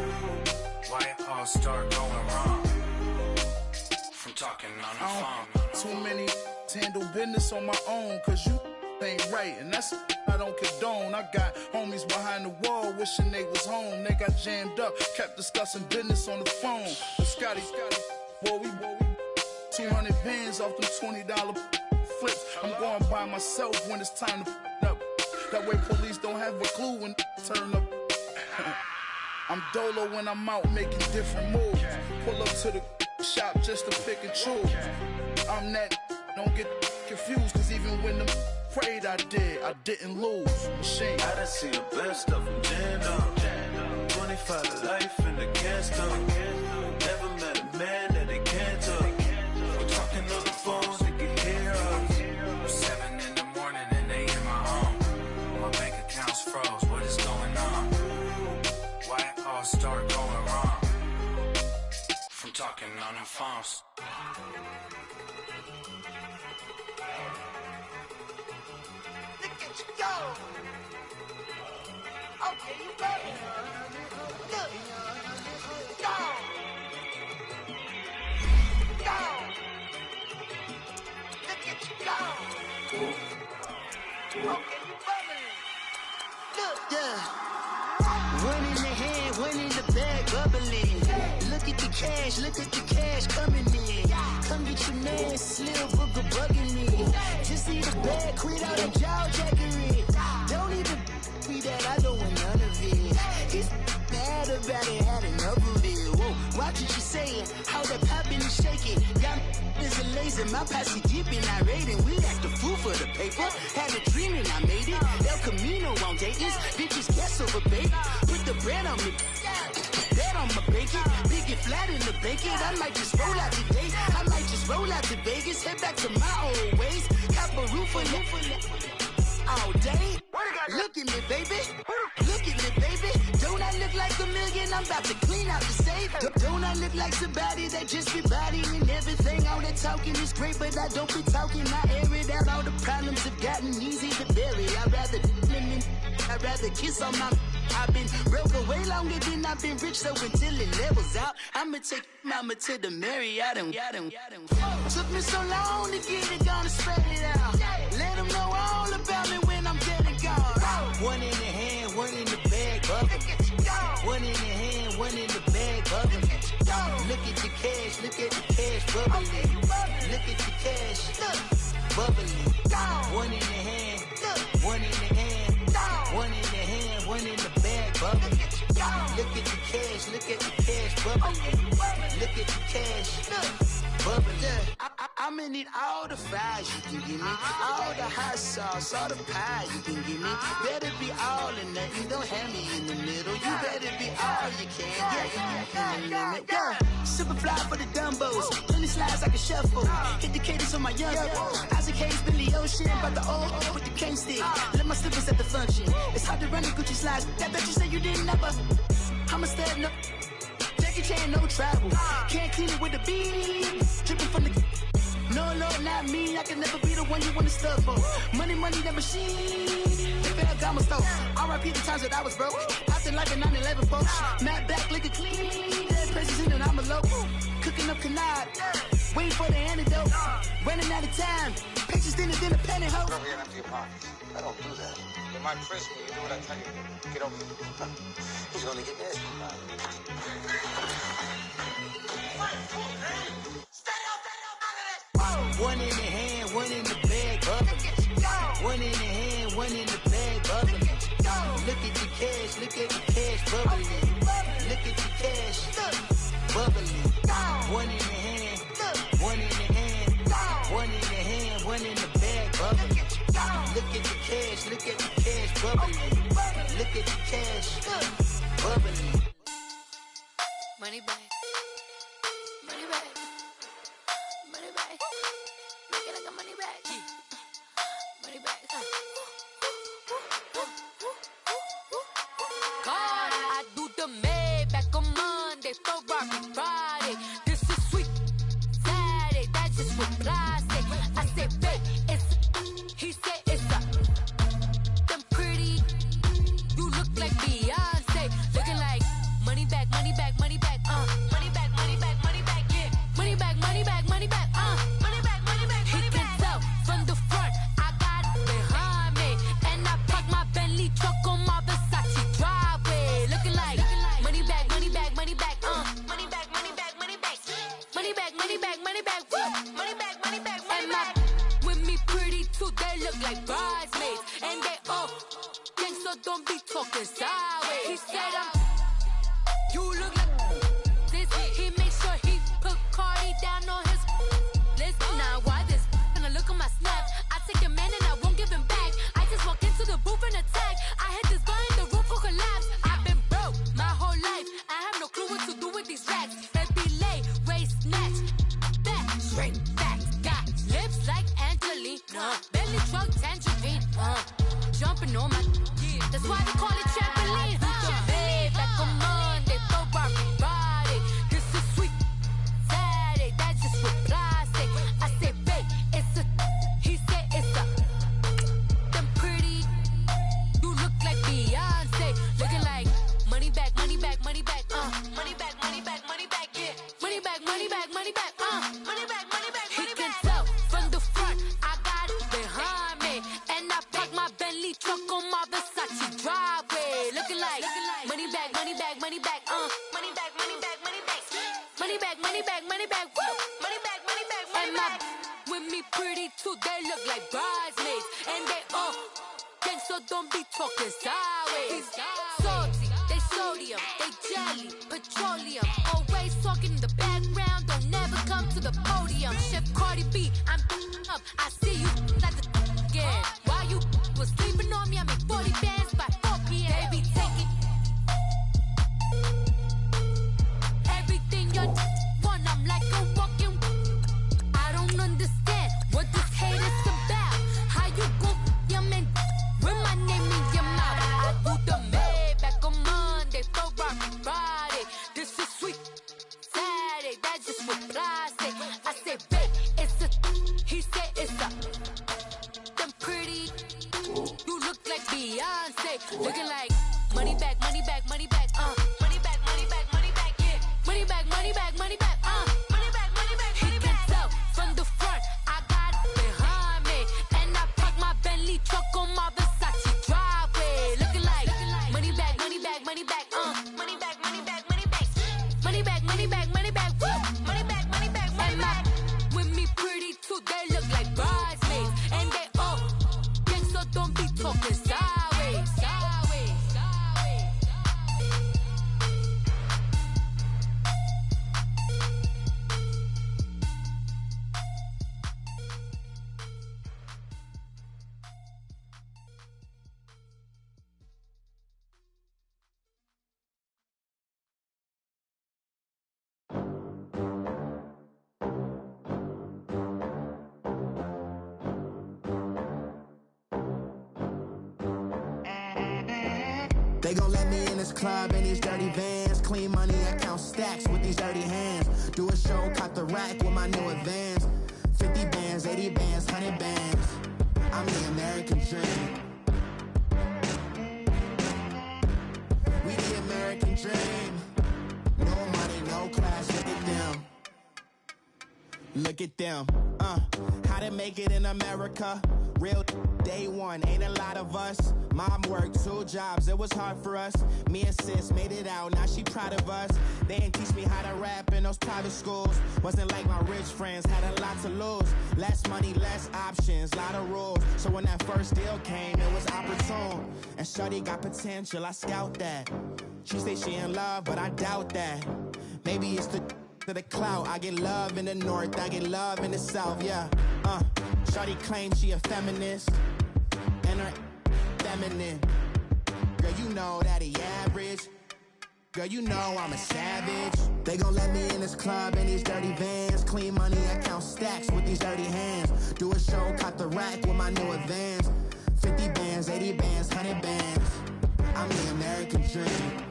it all start going wrong? From talking on the phone. Too many handle business on my own, cause you ain't right, and that's I don't condone. I got homies behind the wall wishing they was home. They got jammed up, kept discussing business on the phone. But Scotty, boy, we 200 bands off them $20 flips. I'm going by myself when it's time to up. That way police don't have a clue when turn up. I'm dolo when I'm out making different moves. Pull up to the shop just to pick and choose. I'm that, don't get confused, cause even when them prayed I didn't lose. Machine. I done seen the best of them jammed up. 25 to life in the gas tank. Never met a man that they can't talk. We're talking on the phones, they can hear us. 7 in the morning and they in my home. My bank account's froze, what is going on? Why it all start going wrong? From talking on the phones. Go! Okay, you got it. Look. Go! Go! Look at you go! Okay, you bubbling. Look. Yeah. One in the hand, one in the bag, bubbling. Look at the cash coming in. Come get your man, Slim Booker bugging me. Just see the bag, quit out the jaw jackery. Don't even be that, I don't want none of it. He's mad about it, had enough of it. Whoa, watch what you saying, how that poppin' and shaking. Got is a laser, my posse deep and irate, and we act the fool for the paper. Had a dream and I made it. El Camino on Dayton's, bitches guess over bait. Put the bread on me. Bet on my bacon, big and flat in the bacon. I might just roll out today. I might just roll out to Vegas, head back to my old ways. Have a roof all day. Look at me, baby. Look at me, baby. Don't I look like a million? I'm about to clean out the safe. Don't I look like somebody that just be bodying everything? All that talking is great, but I don't be talking. I air it out. All the problems have gotten easy to bury. I'd rather kiss on my. I've been broke way longer than I've been rich, so until it levels out, I'ma take mama to the Marriott and took me so long to get it gone and spread it out. Let them know all about me when I'm dead and gone. One in the hand, one in the bag, bubbling. One in the hand, one in the bag, bubbling. Look at the cash, bubbling. Look at the cash, bubbling. One in the hand, one in the hand, one in the hand, one in the bag, bubbling. Look at the cash, bubbling. Look at the cash, bubbling. I'ma need all the fries you can give me, all the hot sauce, all the pie you can give me. Better be all or nothing, don't have me in the middle. You better be all you can. Yeah. Super fly for the Dumbos, plenty slides like a shuffle. Hit the cadence on my young Isaac Hayes, Billy Ocean, about the old with the cane stick. Let my slippers at the function. It's hard to run the Gucci slides. That bet you say you didn't never. I'ma stand up. Jackie Chan, no travel. Can't clean it with the beat. Dripping from the. No, not me. I can never be the one you wanna stuff for. Money, that machine. The Ferragamo store. R.I.P. the times that I was broke. Acting like a 9/11 folks. Matte back, looking clean. Dead president and I'm a local. Cooking up canard. Waiting for the antidote. Running out of time. Pictures thinner than a penny hoe. Over here, empty your pockets. I don't do that. You might frisk me. You do what I tell you. Get over here. He's gonna get nasty. One in the hand, one in the bag, bubbling. One in the hand, one in the bag, bubbling. Look at the cash, bubbling. Look at the cash, bubbling. One in the hand, one in the hand, one in the hand, one in the bag, bubbling. Look at the cash, bubbling. Look at the cash, bubbling. Money back. Money back. Money back. Make it like a money back. Money back. God, I do the Maybach on Monday, Ferrari Friday. This is sweet Saturday. That's just what I say. I say, babe, it's. He said it's a. Them pretty. You look like Beyonce. Looking like money back, money back, money back. talking sideways. He said you look like this. He made sure he put Cardi down on his list. Now why this? Gonna look at my snap. I take a man and I won't give him back. I just walk into the booth and attack. I hit this guy in the roof will collapse. I've been broke my whole life. I have no clue what to do with these racks. Heavy lay, waist snatch, back, straight back. Got lips like Angelina, belly truck tangerine. Jumping on my, that's why they call it trampoline. Babe, back on Monday, throw Friday. This is sweet Saturday, that's just with plastic. I say, babe, it's a, he said it's a, them pretty, you look like Beyonce, looking like money back, money back, money back, money back, money back, money back, yeah, money back, money back, money back, money back, money back, money back. He can tell from the front, I got it behind me, and I park my Bentley truck on my Versace driveway, looking like money back, money back, money back, money back, money back, money back, money back, money back, money back, woo, money back, money back, money back. With me pretty too, they look like bridesmaids, and they all gang, so don't be talking sideways. Salty, they sodium, they jelly, petroleum, always talking in the background, don't never come to the podium. Chef Cardi B, I'm up, I see you like the again. While you was sleeping on me, I make 40 bands by 4 p.m. Baby, take it. Everything you want, I'm like a walking. I don't understand what this hate is about. How you go your man with my name in your mouth? I do the Maybach on Monday, throw Friday. This is sweet Saturday, that's just with plastic. I say, babe, it's a, he said it's a, them pretty, you look like Beyonce, looking like money back, money back, money back, money back, money back, money back, yeah, money back, money back, money back, money back, money back, money back. He can tell from the front, I got it behind me, and I park my Bentley truck on my Versace driveway, looking like money back, money back, money back, money back, money back, money back, money back, money back, money back, woo, money back, money back, money back. With me pretty too, they look like bridesmaids, and they all gang, so don't be talking sideways, sideways, sideways. They gon' let me in this club in these dirty vans. Clean money, I count stacks with these dirty hands. Do a show, cop the rack with my new advance. 50 bands, 80 bands, 100 bands. I'm the American dream. We the American dream. No money, no class, look at them. Look at them, how to make it in America. Real day one, ain't a lot of us. Mom worked 2 jobs, it was hard for us. Me and sis made it out, now she proud of us. They ain't teach me how to rap in those private schools. Wasn't like my rich friends, had a lot to lose. Less money, less options, lot of rules. So when that first deal came, it was opportune. And shorty got potential, I scout that. She say she in love, but I doubt that. Maybe it's to the clout. I get love in the north, I get love in the south, yeah. Shorty claims she a feminist, and her feminine. Girl, you know that he average. Girl, you know I'm a savage. They gon' let me in this club in these dirty vans. Clean money, I count stacks with these dirty hands. Do a show, cop the rack with my new advance. 50 bands, 80 bands, 100 bands. I'm the American dream.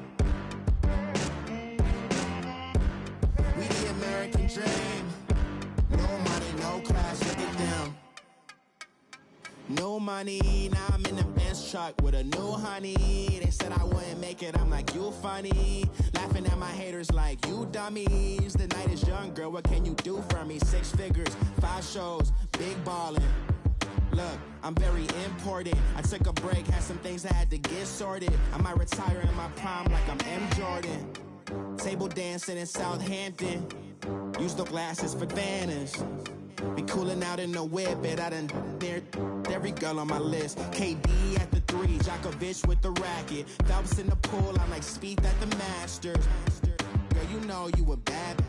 We the American dream. No money, no class, look at them. No money, now I'm in the Benz truck with a new honey. They said I wouldn't make it, I'm like, you funny. Laughing at my haters like, you dummies. The night is young, girl, what can you do for me? 6 figures, 5 shows, big ballin'. Look, I'm very important. I took a break, had some things I had to get sorted. I might retire in my prime like I'm M. Jordan. Table dancing in Southampton. Use the glasses for banners. Be coolin' out in the whip, and I done near every girl on my list. KD at the 3s, Djokovic with the racket. Phelps in the pool, I'm like Speed at the Masters. Girl, you know you a bad.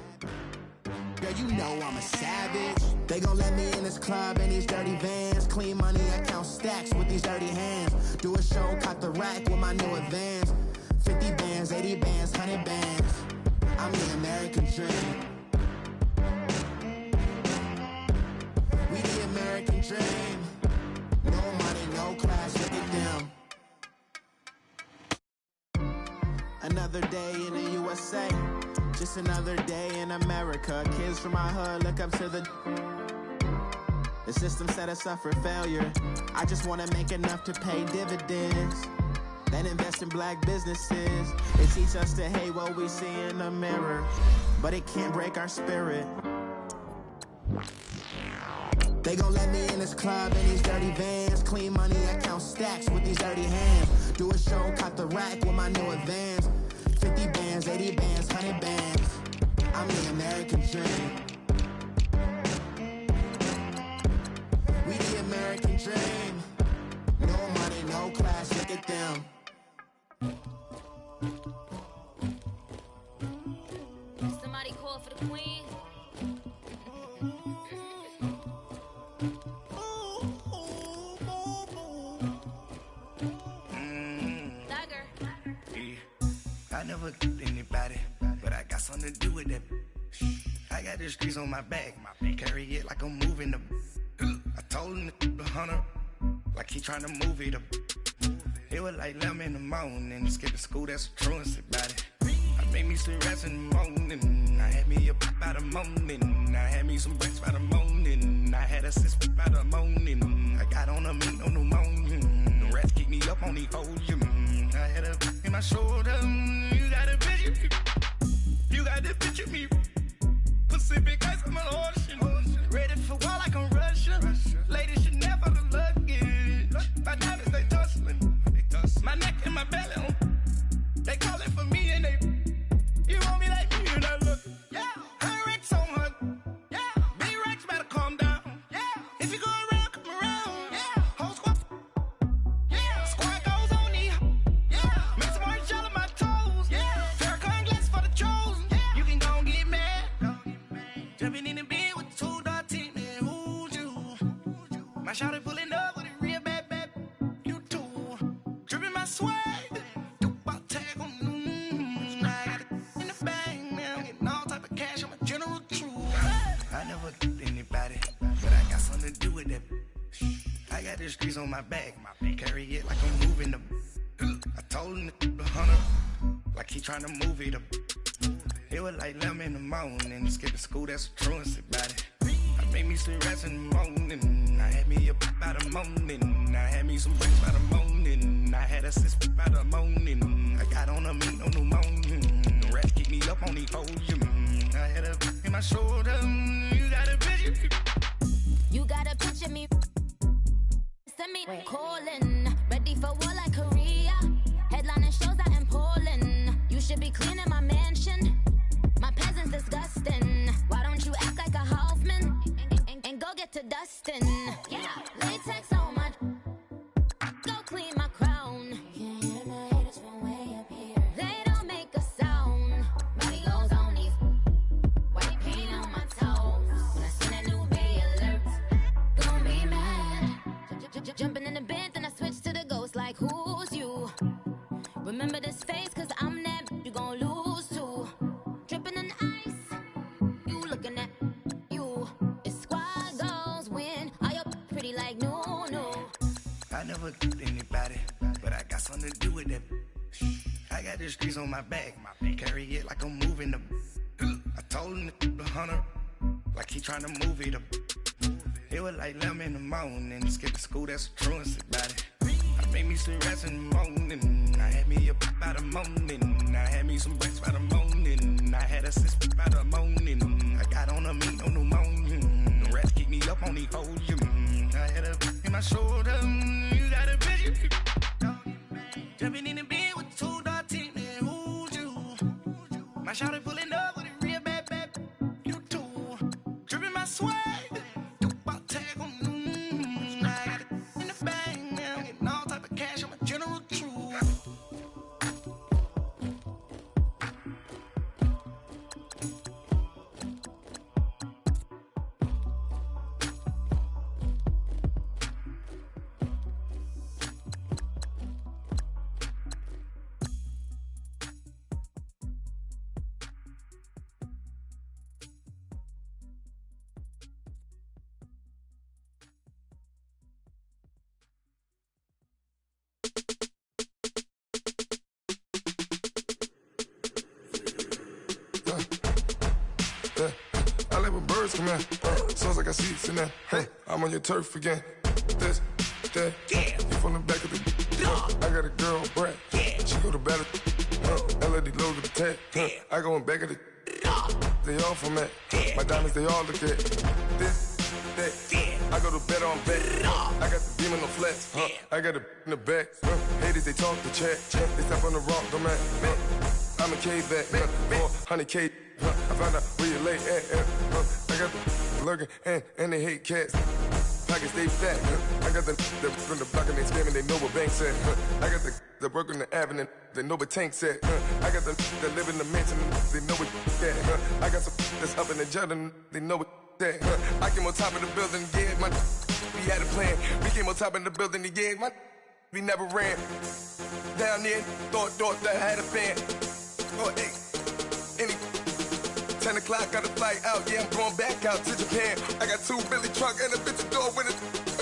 Girl, you know I'm a savage. They gon' let me in this club in these dirty vans. Clean money, I count stacks with these dirty hands. Do a show, caught the rack with my new advance. 50 bands, 80 bands, 100 bands. I'm the American dream. We the American dream. No money, no class, look at them. Another day in the USA. Just another day in America. Kids from my hood look up to the system set us up for failure. I just wanna make enough to pay dividends, then invest in black businesses. They teach us to hate what we see in the mirror, but it can't break our spirit. They gon' let me in this club in these dirty vans. Clean money, I count stacks with these dirty hands. Do a show, caught the rack with my new advance. 50 bands, 80 bands, 100 bands. I'm the American dream. We the American dream. No money, no class, look at them. Somebody call for the queen. I never killed anybody, but I got something to do with that. I got the streets on my back, carry it like I'm moving the. I told him to 100, like he trying to move it up. It was like 11 in the morning, skipping school, that's a truancy about it. I made me some rest in the morning, I had me a pop by the morning, I had me some breaks by the morning, I had a six by the morning, I got on a meat on the morning, the rats keep me up on the volume, I had a in my shoulder, you got a picture me, you got the picture me, Pacific ice on my ocean, ready for war like I'm Russian, ladies should never the luggage, my diamonds they tussling, my neck and my belly, they calling for me and they, you want me like me and I look, yeah, her Rex on her, yeah, big Rex better calm down, yeah, if you go around, come around, yeah, whole squad, yeah, squad goes on me, yeah, make some orange gel on my toes, yeah, Farrakhan glass for the chosen, yeah, you can go and get mad, jumping in the bed with 2 dark teeth, man, who's you, my shawty pulling up with a real bad, you too, dripping my swag, the streets on my back, carry it like I'm moving the. I told him to 100, like he trying to move it up. It was like 11 in the morning, skipping school, that's a truancy about it. I made me some rest in the morning, I had me a pop by the morning, I had me some breaks by the morning, I had a six by the morning, I got on a meat on the morning, the rats keep me up on the volume, I had a in my shoulder, you got a picture me. You got a picture me. Send me calling, ready for war like Korea. Headlining shows out in Poland. You should be cleaning my mansion. My peasants disgusting. Why don't you act like a Hoffman and go get to dustin'? Yeah, latex on my. Go clean my crown. Can't hear my haters from way up here. They don't make a sound. Body goes on these. White paint on my toes. When I see that new bay alert, gonna be mad. Jumping in the bed, then I switch to the ghost like who's you? Remember this face, cause I'm that you gon' lose too. Dripping in ice, you looking at you. It's squad goals win, are you pretty like no. I never killed anybody, but I got something to do with that. I got the streets on my back, carry it like I'm moving the. I told him to 100, like he trying to move it up. It was like 11 in the morning, skipping school, that's a truancy about it. I made me some rest in the morning, I had me a pop by the morning, I had me some breaks by the morning, I had a six by the morning, I got on a meat on the morning, the rats keep me up on the volume, I had a in my shoulder, you got a picture, jumping in the bed with 2 dark teeth, man, who's you? My shawty pulling up with a real bad, you too, dripping my swag. Tag on, I got it in the bag now, getting all type of cash, I'm a general. like when birds come in. Sounds like I seats in there. Hey, I'm on your turf again. This, that, you from the back of the. I got a girl, Brad. She go to battle. LED logo the tag. I go in back of the. They all from that. My diamonds, they all look at. This, that. I go to bed on bed. I got the demon on flats. I got it in the back. Haters, they talk the chat. They step on the rock, I'm at. I'm a K back. 400K. I found out where you lay at. I got the lurking and they hate cats. Pockets stay fat. I got the from the block and they scamming, they know what banks at. I got the work on the avenue, they know what tanks at. I got the live in the mansion, they know what that. I got some that's up in the jungle, they know what that. I came on top of the building, yeah, my we had a plan. We came on top of the building, yeah, my we never ran. Down there, thought that I had a fan. Oh, hey, any 10 o'clock, got a flight out, yeah, I'm going back out to Japan. I got 2 Billy truck and a bitch door with a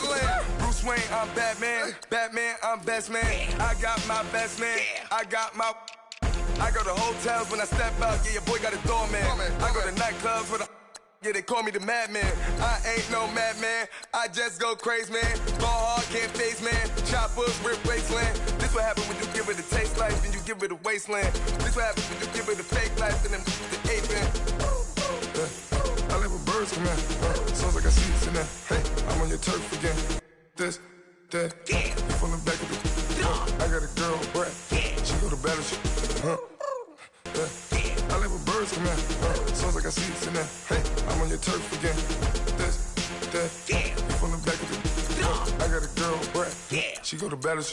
land. Bruce Wayne, I'm Batman. Batman, I'm best man. I got my best man. I go to hotels when I step out, yeah, your boy got a doorman. I go to nightclubs with a, yeah, they call me the madman. I ain't no madman, I just go crazy, man. Ball hard, can't face, man. Choppers, rip wasteland. This what happen when you give it a taste life, then you give it a wasteland. This what happens when you give it a fake life, and then the ape man. I like when birds come in. Sounds like I seats in there. Hey, I'm on your turf again. This, that, you from the back of the. I got a girl, Brad. She go to battle. I like when birds come in. Sounds like I seats in there. Hey, I'm on your turf again. This, that, you from the back of the. I got a girl, Brad. She go to battle.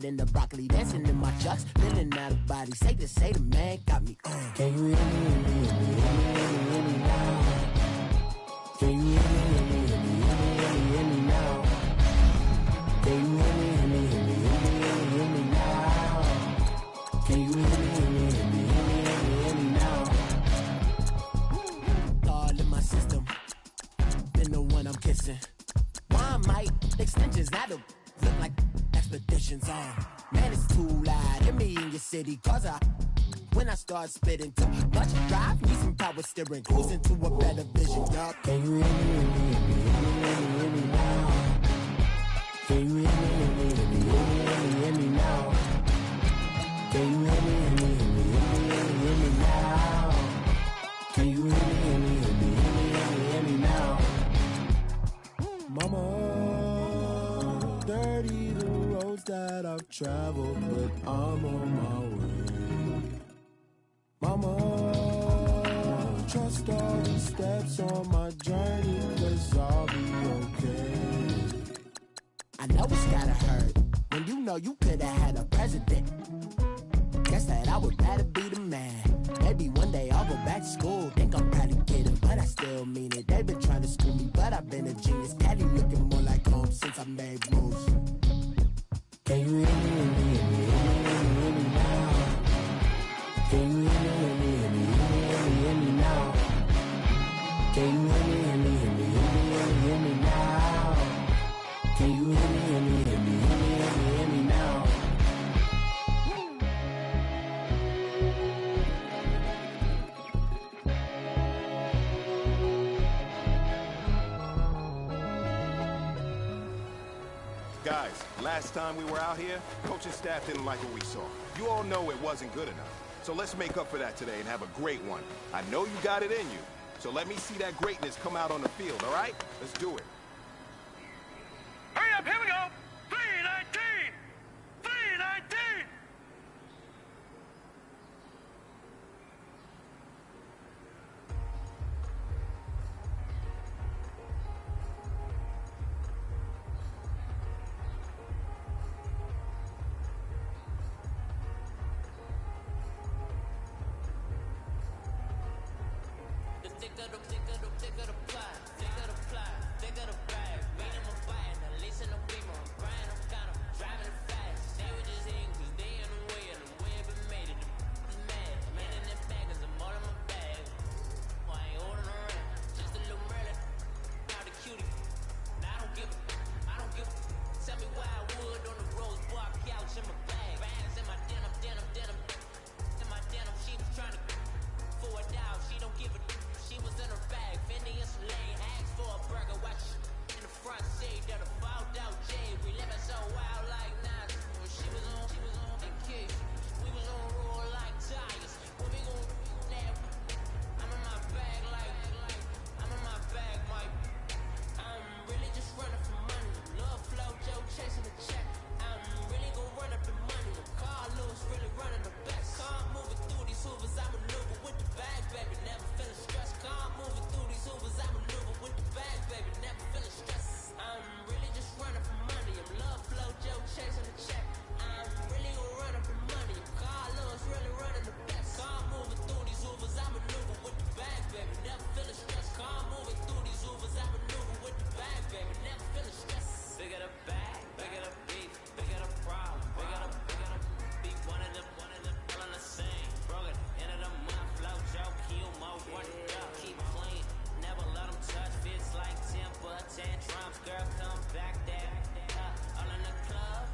In the broccoli, dancing in my chucks, feeling out of body. Say the man got me on. Can you hear me, hear me now? Can you hear me now? Can you hear me now? Can you hear me now? All in my system, been the one I'm kissing. Why might extensions not look like expeditions on? Man, it's too loud. Hear me in your city, cause when I start spitting too much drive, need some power steering, cruising to a better vision. Yup. Can you hear me now? Can you hear me now? Can you hear me now? Can you hear me now? Mama, dirty the roads that I've traveled, but I'm on my way. Mama, trust all the steps on my journey, 'cause I'll be okay. I know it's gotta hurt when you know you could've had a president. Guess that I would rather be the man. Maybe one day I'll go back to school. Think I'm probably kidding, but I still mean it. They've been trying to school me, but I've been a genius. Daddy looking more like home since I made moves. Can you hear me now? Can you hear me now? Can you hear me now? Can you hear me now? Guys, last time we were out here, coaching staff didn't like what we saw. You all know it wasn't good enough. So let's make up for that today and have a great one. I know you got it in you. So let me see that greatness come out on the field, all right? Let's do it. Hurry up, here we go! 319! 319! thick of the pie, thick of the pie, thick of the bag. Me and my buying, at least in the beamer. I'm buying, I'm kind of driving it fast. They were just hating cause they in the way, and the way I've been made it. The mad, man in them baggers, I'm all in my bag. I ain't holding around, just a little Merlin. Now the cutie, now I don't give a. Tell me why I would on the rose bar couch in my bag. Bands in my denim. In my denim, she was trying to for it out. She don't give a. She was in her bag. Fendi and some lane hags for a burger. Watch in the front seat of the fouled out J. We living so wild like Nas. When she was on and kick. We was on roll like tires. When we gon' that? I'm in my bag like. I'm in my bag, Mike. I'm really just running for money. Love flow, Joe chasing the check. I'm really gon' run up in money. Carlos really running the best. Car moving through these hoovers, I maneuver with the bag, baby. Never feeling stressed. Car moving through these hoovers, I maneuver with the bag, baby. Never feeling stressed. I'm really just running for money. I'm love flow, Joe chasing the check. I'm really gon' run up in money. Carlos really running the best. Car moving through these hoovers, I maneuver with the bag, baby. Never feeling stressed. Car moving through these hoovers, I maneuver with the bag, baby. Never feeling stressed. Bigger the bag, bigger the beef, bigger the problem, bigger the beef. One of them, all in the same. Broke it, end of the month, flow, joke, kill, mo, run it up, keep clean. Never let them touch, fits like temper, tantrums, girl, come back there. All in the club,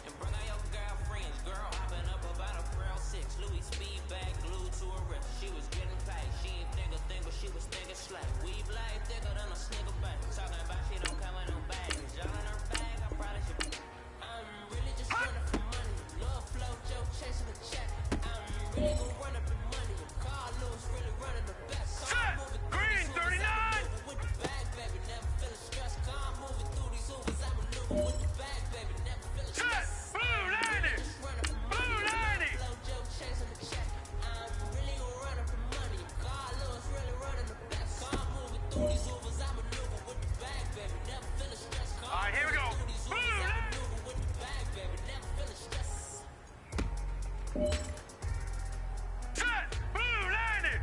and bring out your girlfriends, girl, hopping up about a Pearl 6, Louis speed bag glued to her wrist. She was getting paid, she ain't think a thing, but she was thinking slack. Weave like thicker than a sneaker bag. Talking about she don't come with no baggage. Y'all in her bag, I probably should. I'm really just running for money. Love flow, Joe chasing the check. I'm really gon' run up in money. Carlos really running the best. Car moving through these hoovers, I maneuver with the bag, baby. Never feeling stressed. Car moving through these hoovers, I maneuver with the bag, baby. Never feeling stressed. Blue 90! Blue 90! Flow, Joe chasing the check. I'm really gon' run up in money. Carlos really running the best. Car moving through these hoovers, I maneuver with the bag, baby. Never feeling stressed. Car All right, here we go. Blue 90! with the bag, baby. Never feeling stressed. Set! Blue 90!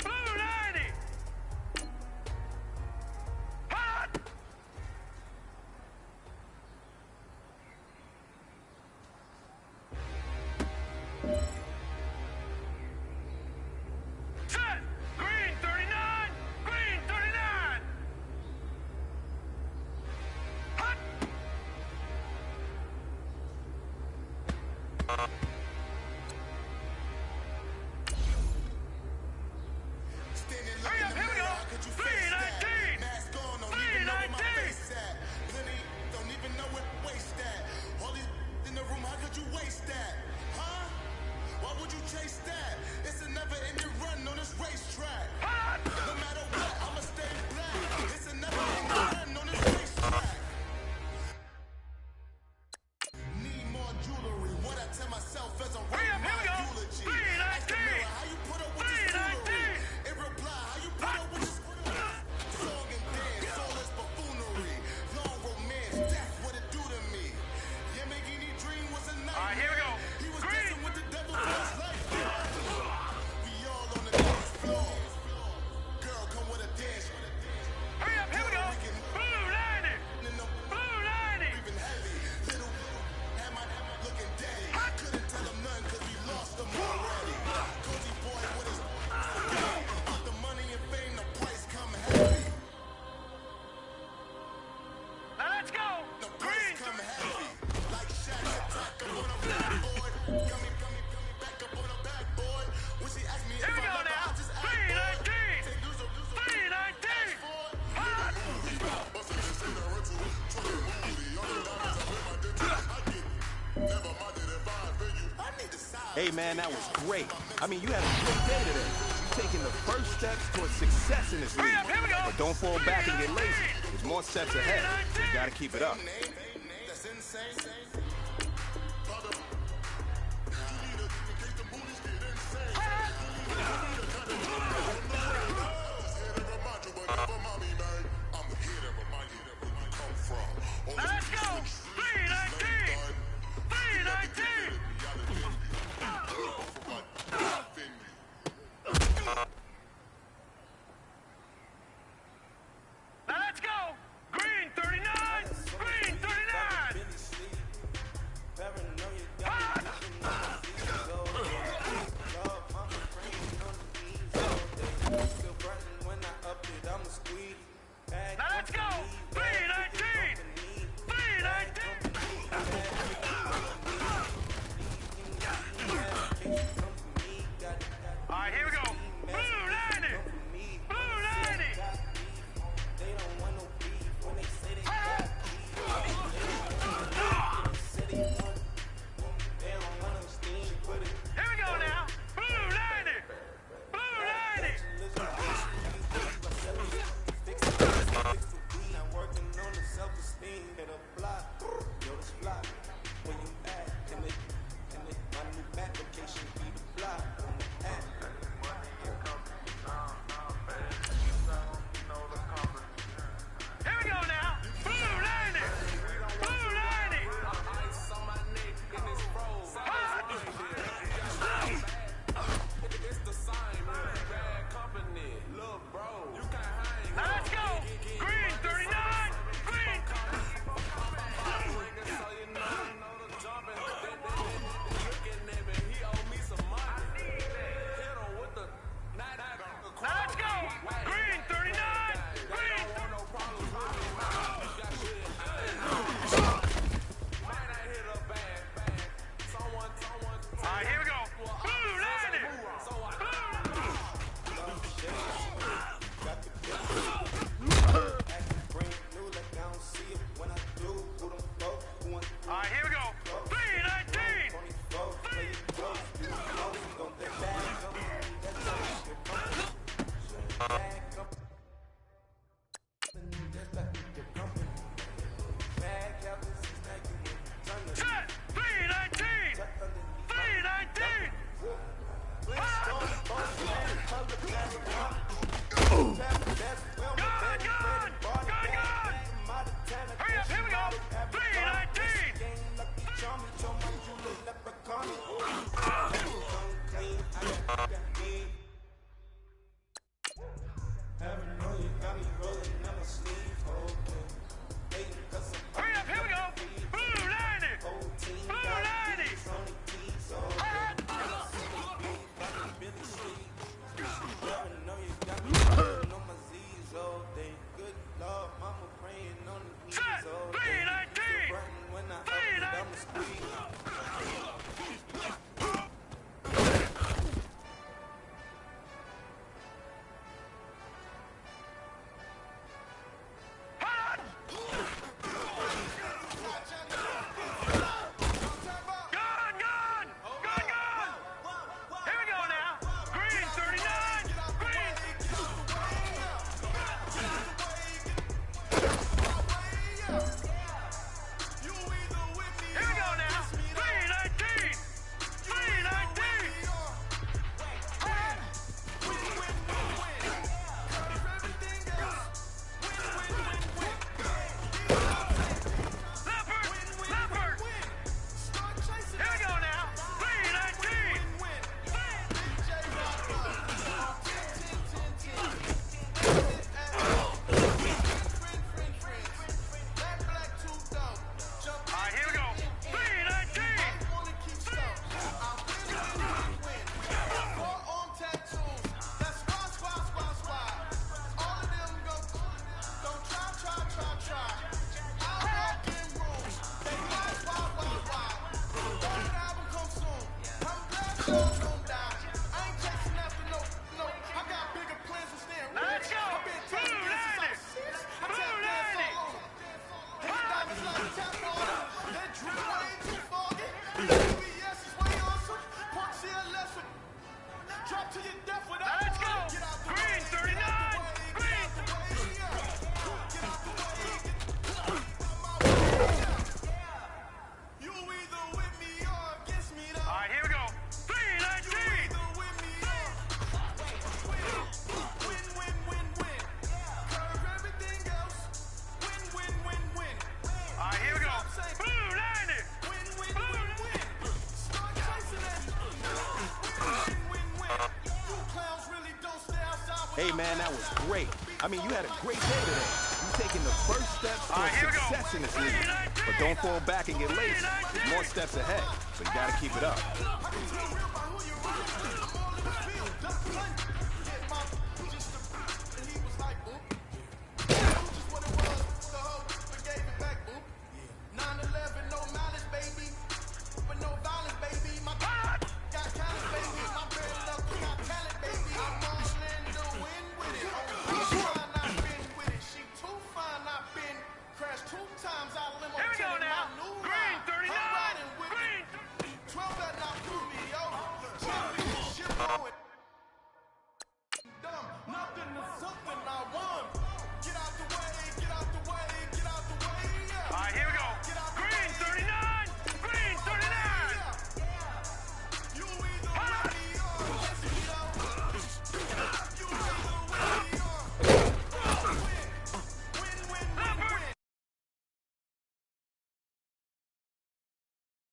Blue 90! Hot! Set! Green 39! Green 39! Hot! Hurry up, here we go! 319! 319! Plenty don't even know what waste that. All these in the room, how could you waste that? Huh? Why would you chase that? It's a never-ending run on this racetrack. No matter what, I'ma stay black. It's a never-ending run on this racetrack. Need more jewelry. What I tell myself as I write my eulogy. Ask the mirror, how you put up with this foolery? It reply, how you put up with this song and dance, all this buffoonery. Long romance, that's what it do to me. Yamagini dream was a nightmare. All right, here we go. He was Green. dancing with the devil for his life. We all on the dance floor. Girl, come with a dance. Hurry up, here we go! Blue 90! Blue 90! Breathing heavy. Little had my looking daddy. Couldn't tell him nothing cause we lost him already. Cozy boy with his with the money and fame, the price come heavy. Now let's go! The price come heavy. Like Shaq attack up on a backboard. Gummy, back up on a backboard. When she asked me if Here we I go love her, now! I just act 319! Take loser, 319! Hot! Hey, man, that was great. I mean, you had a great day today. You're taking the first steps towards success in this league. Hurry up, here we go! But don't fall back and get lazy. There's more steps ahead. You gotta keep it up. That's insane. Now let's go! 319! 319! Hey, man, that was great. I mean, you had a great day today. You're taking the first steps towards success in this league. But don't fall back and get lazy. There's more steps ahead, so you got to keep it up.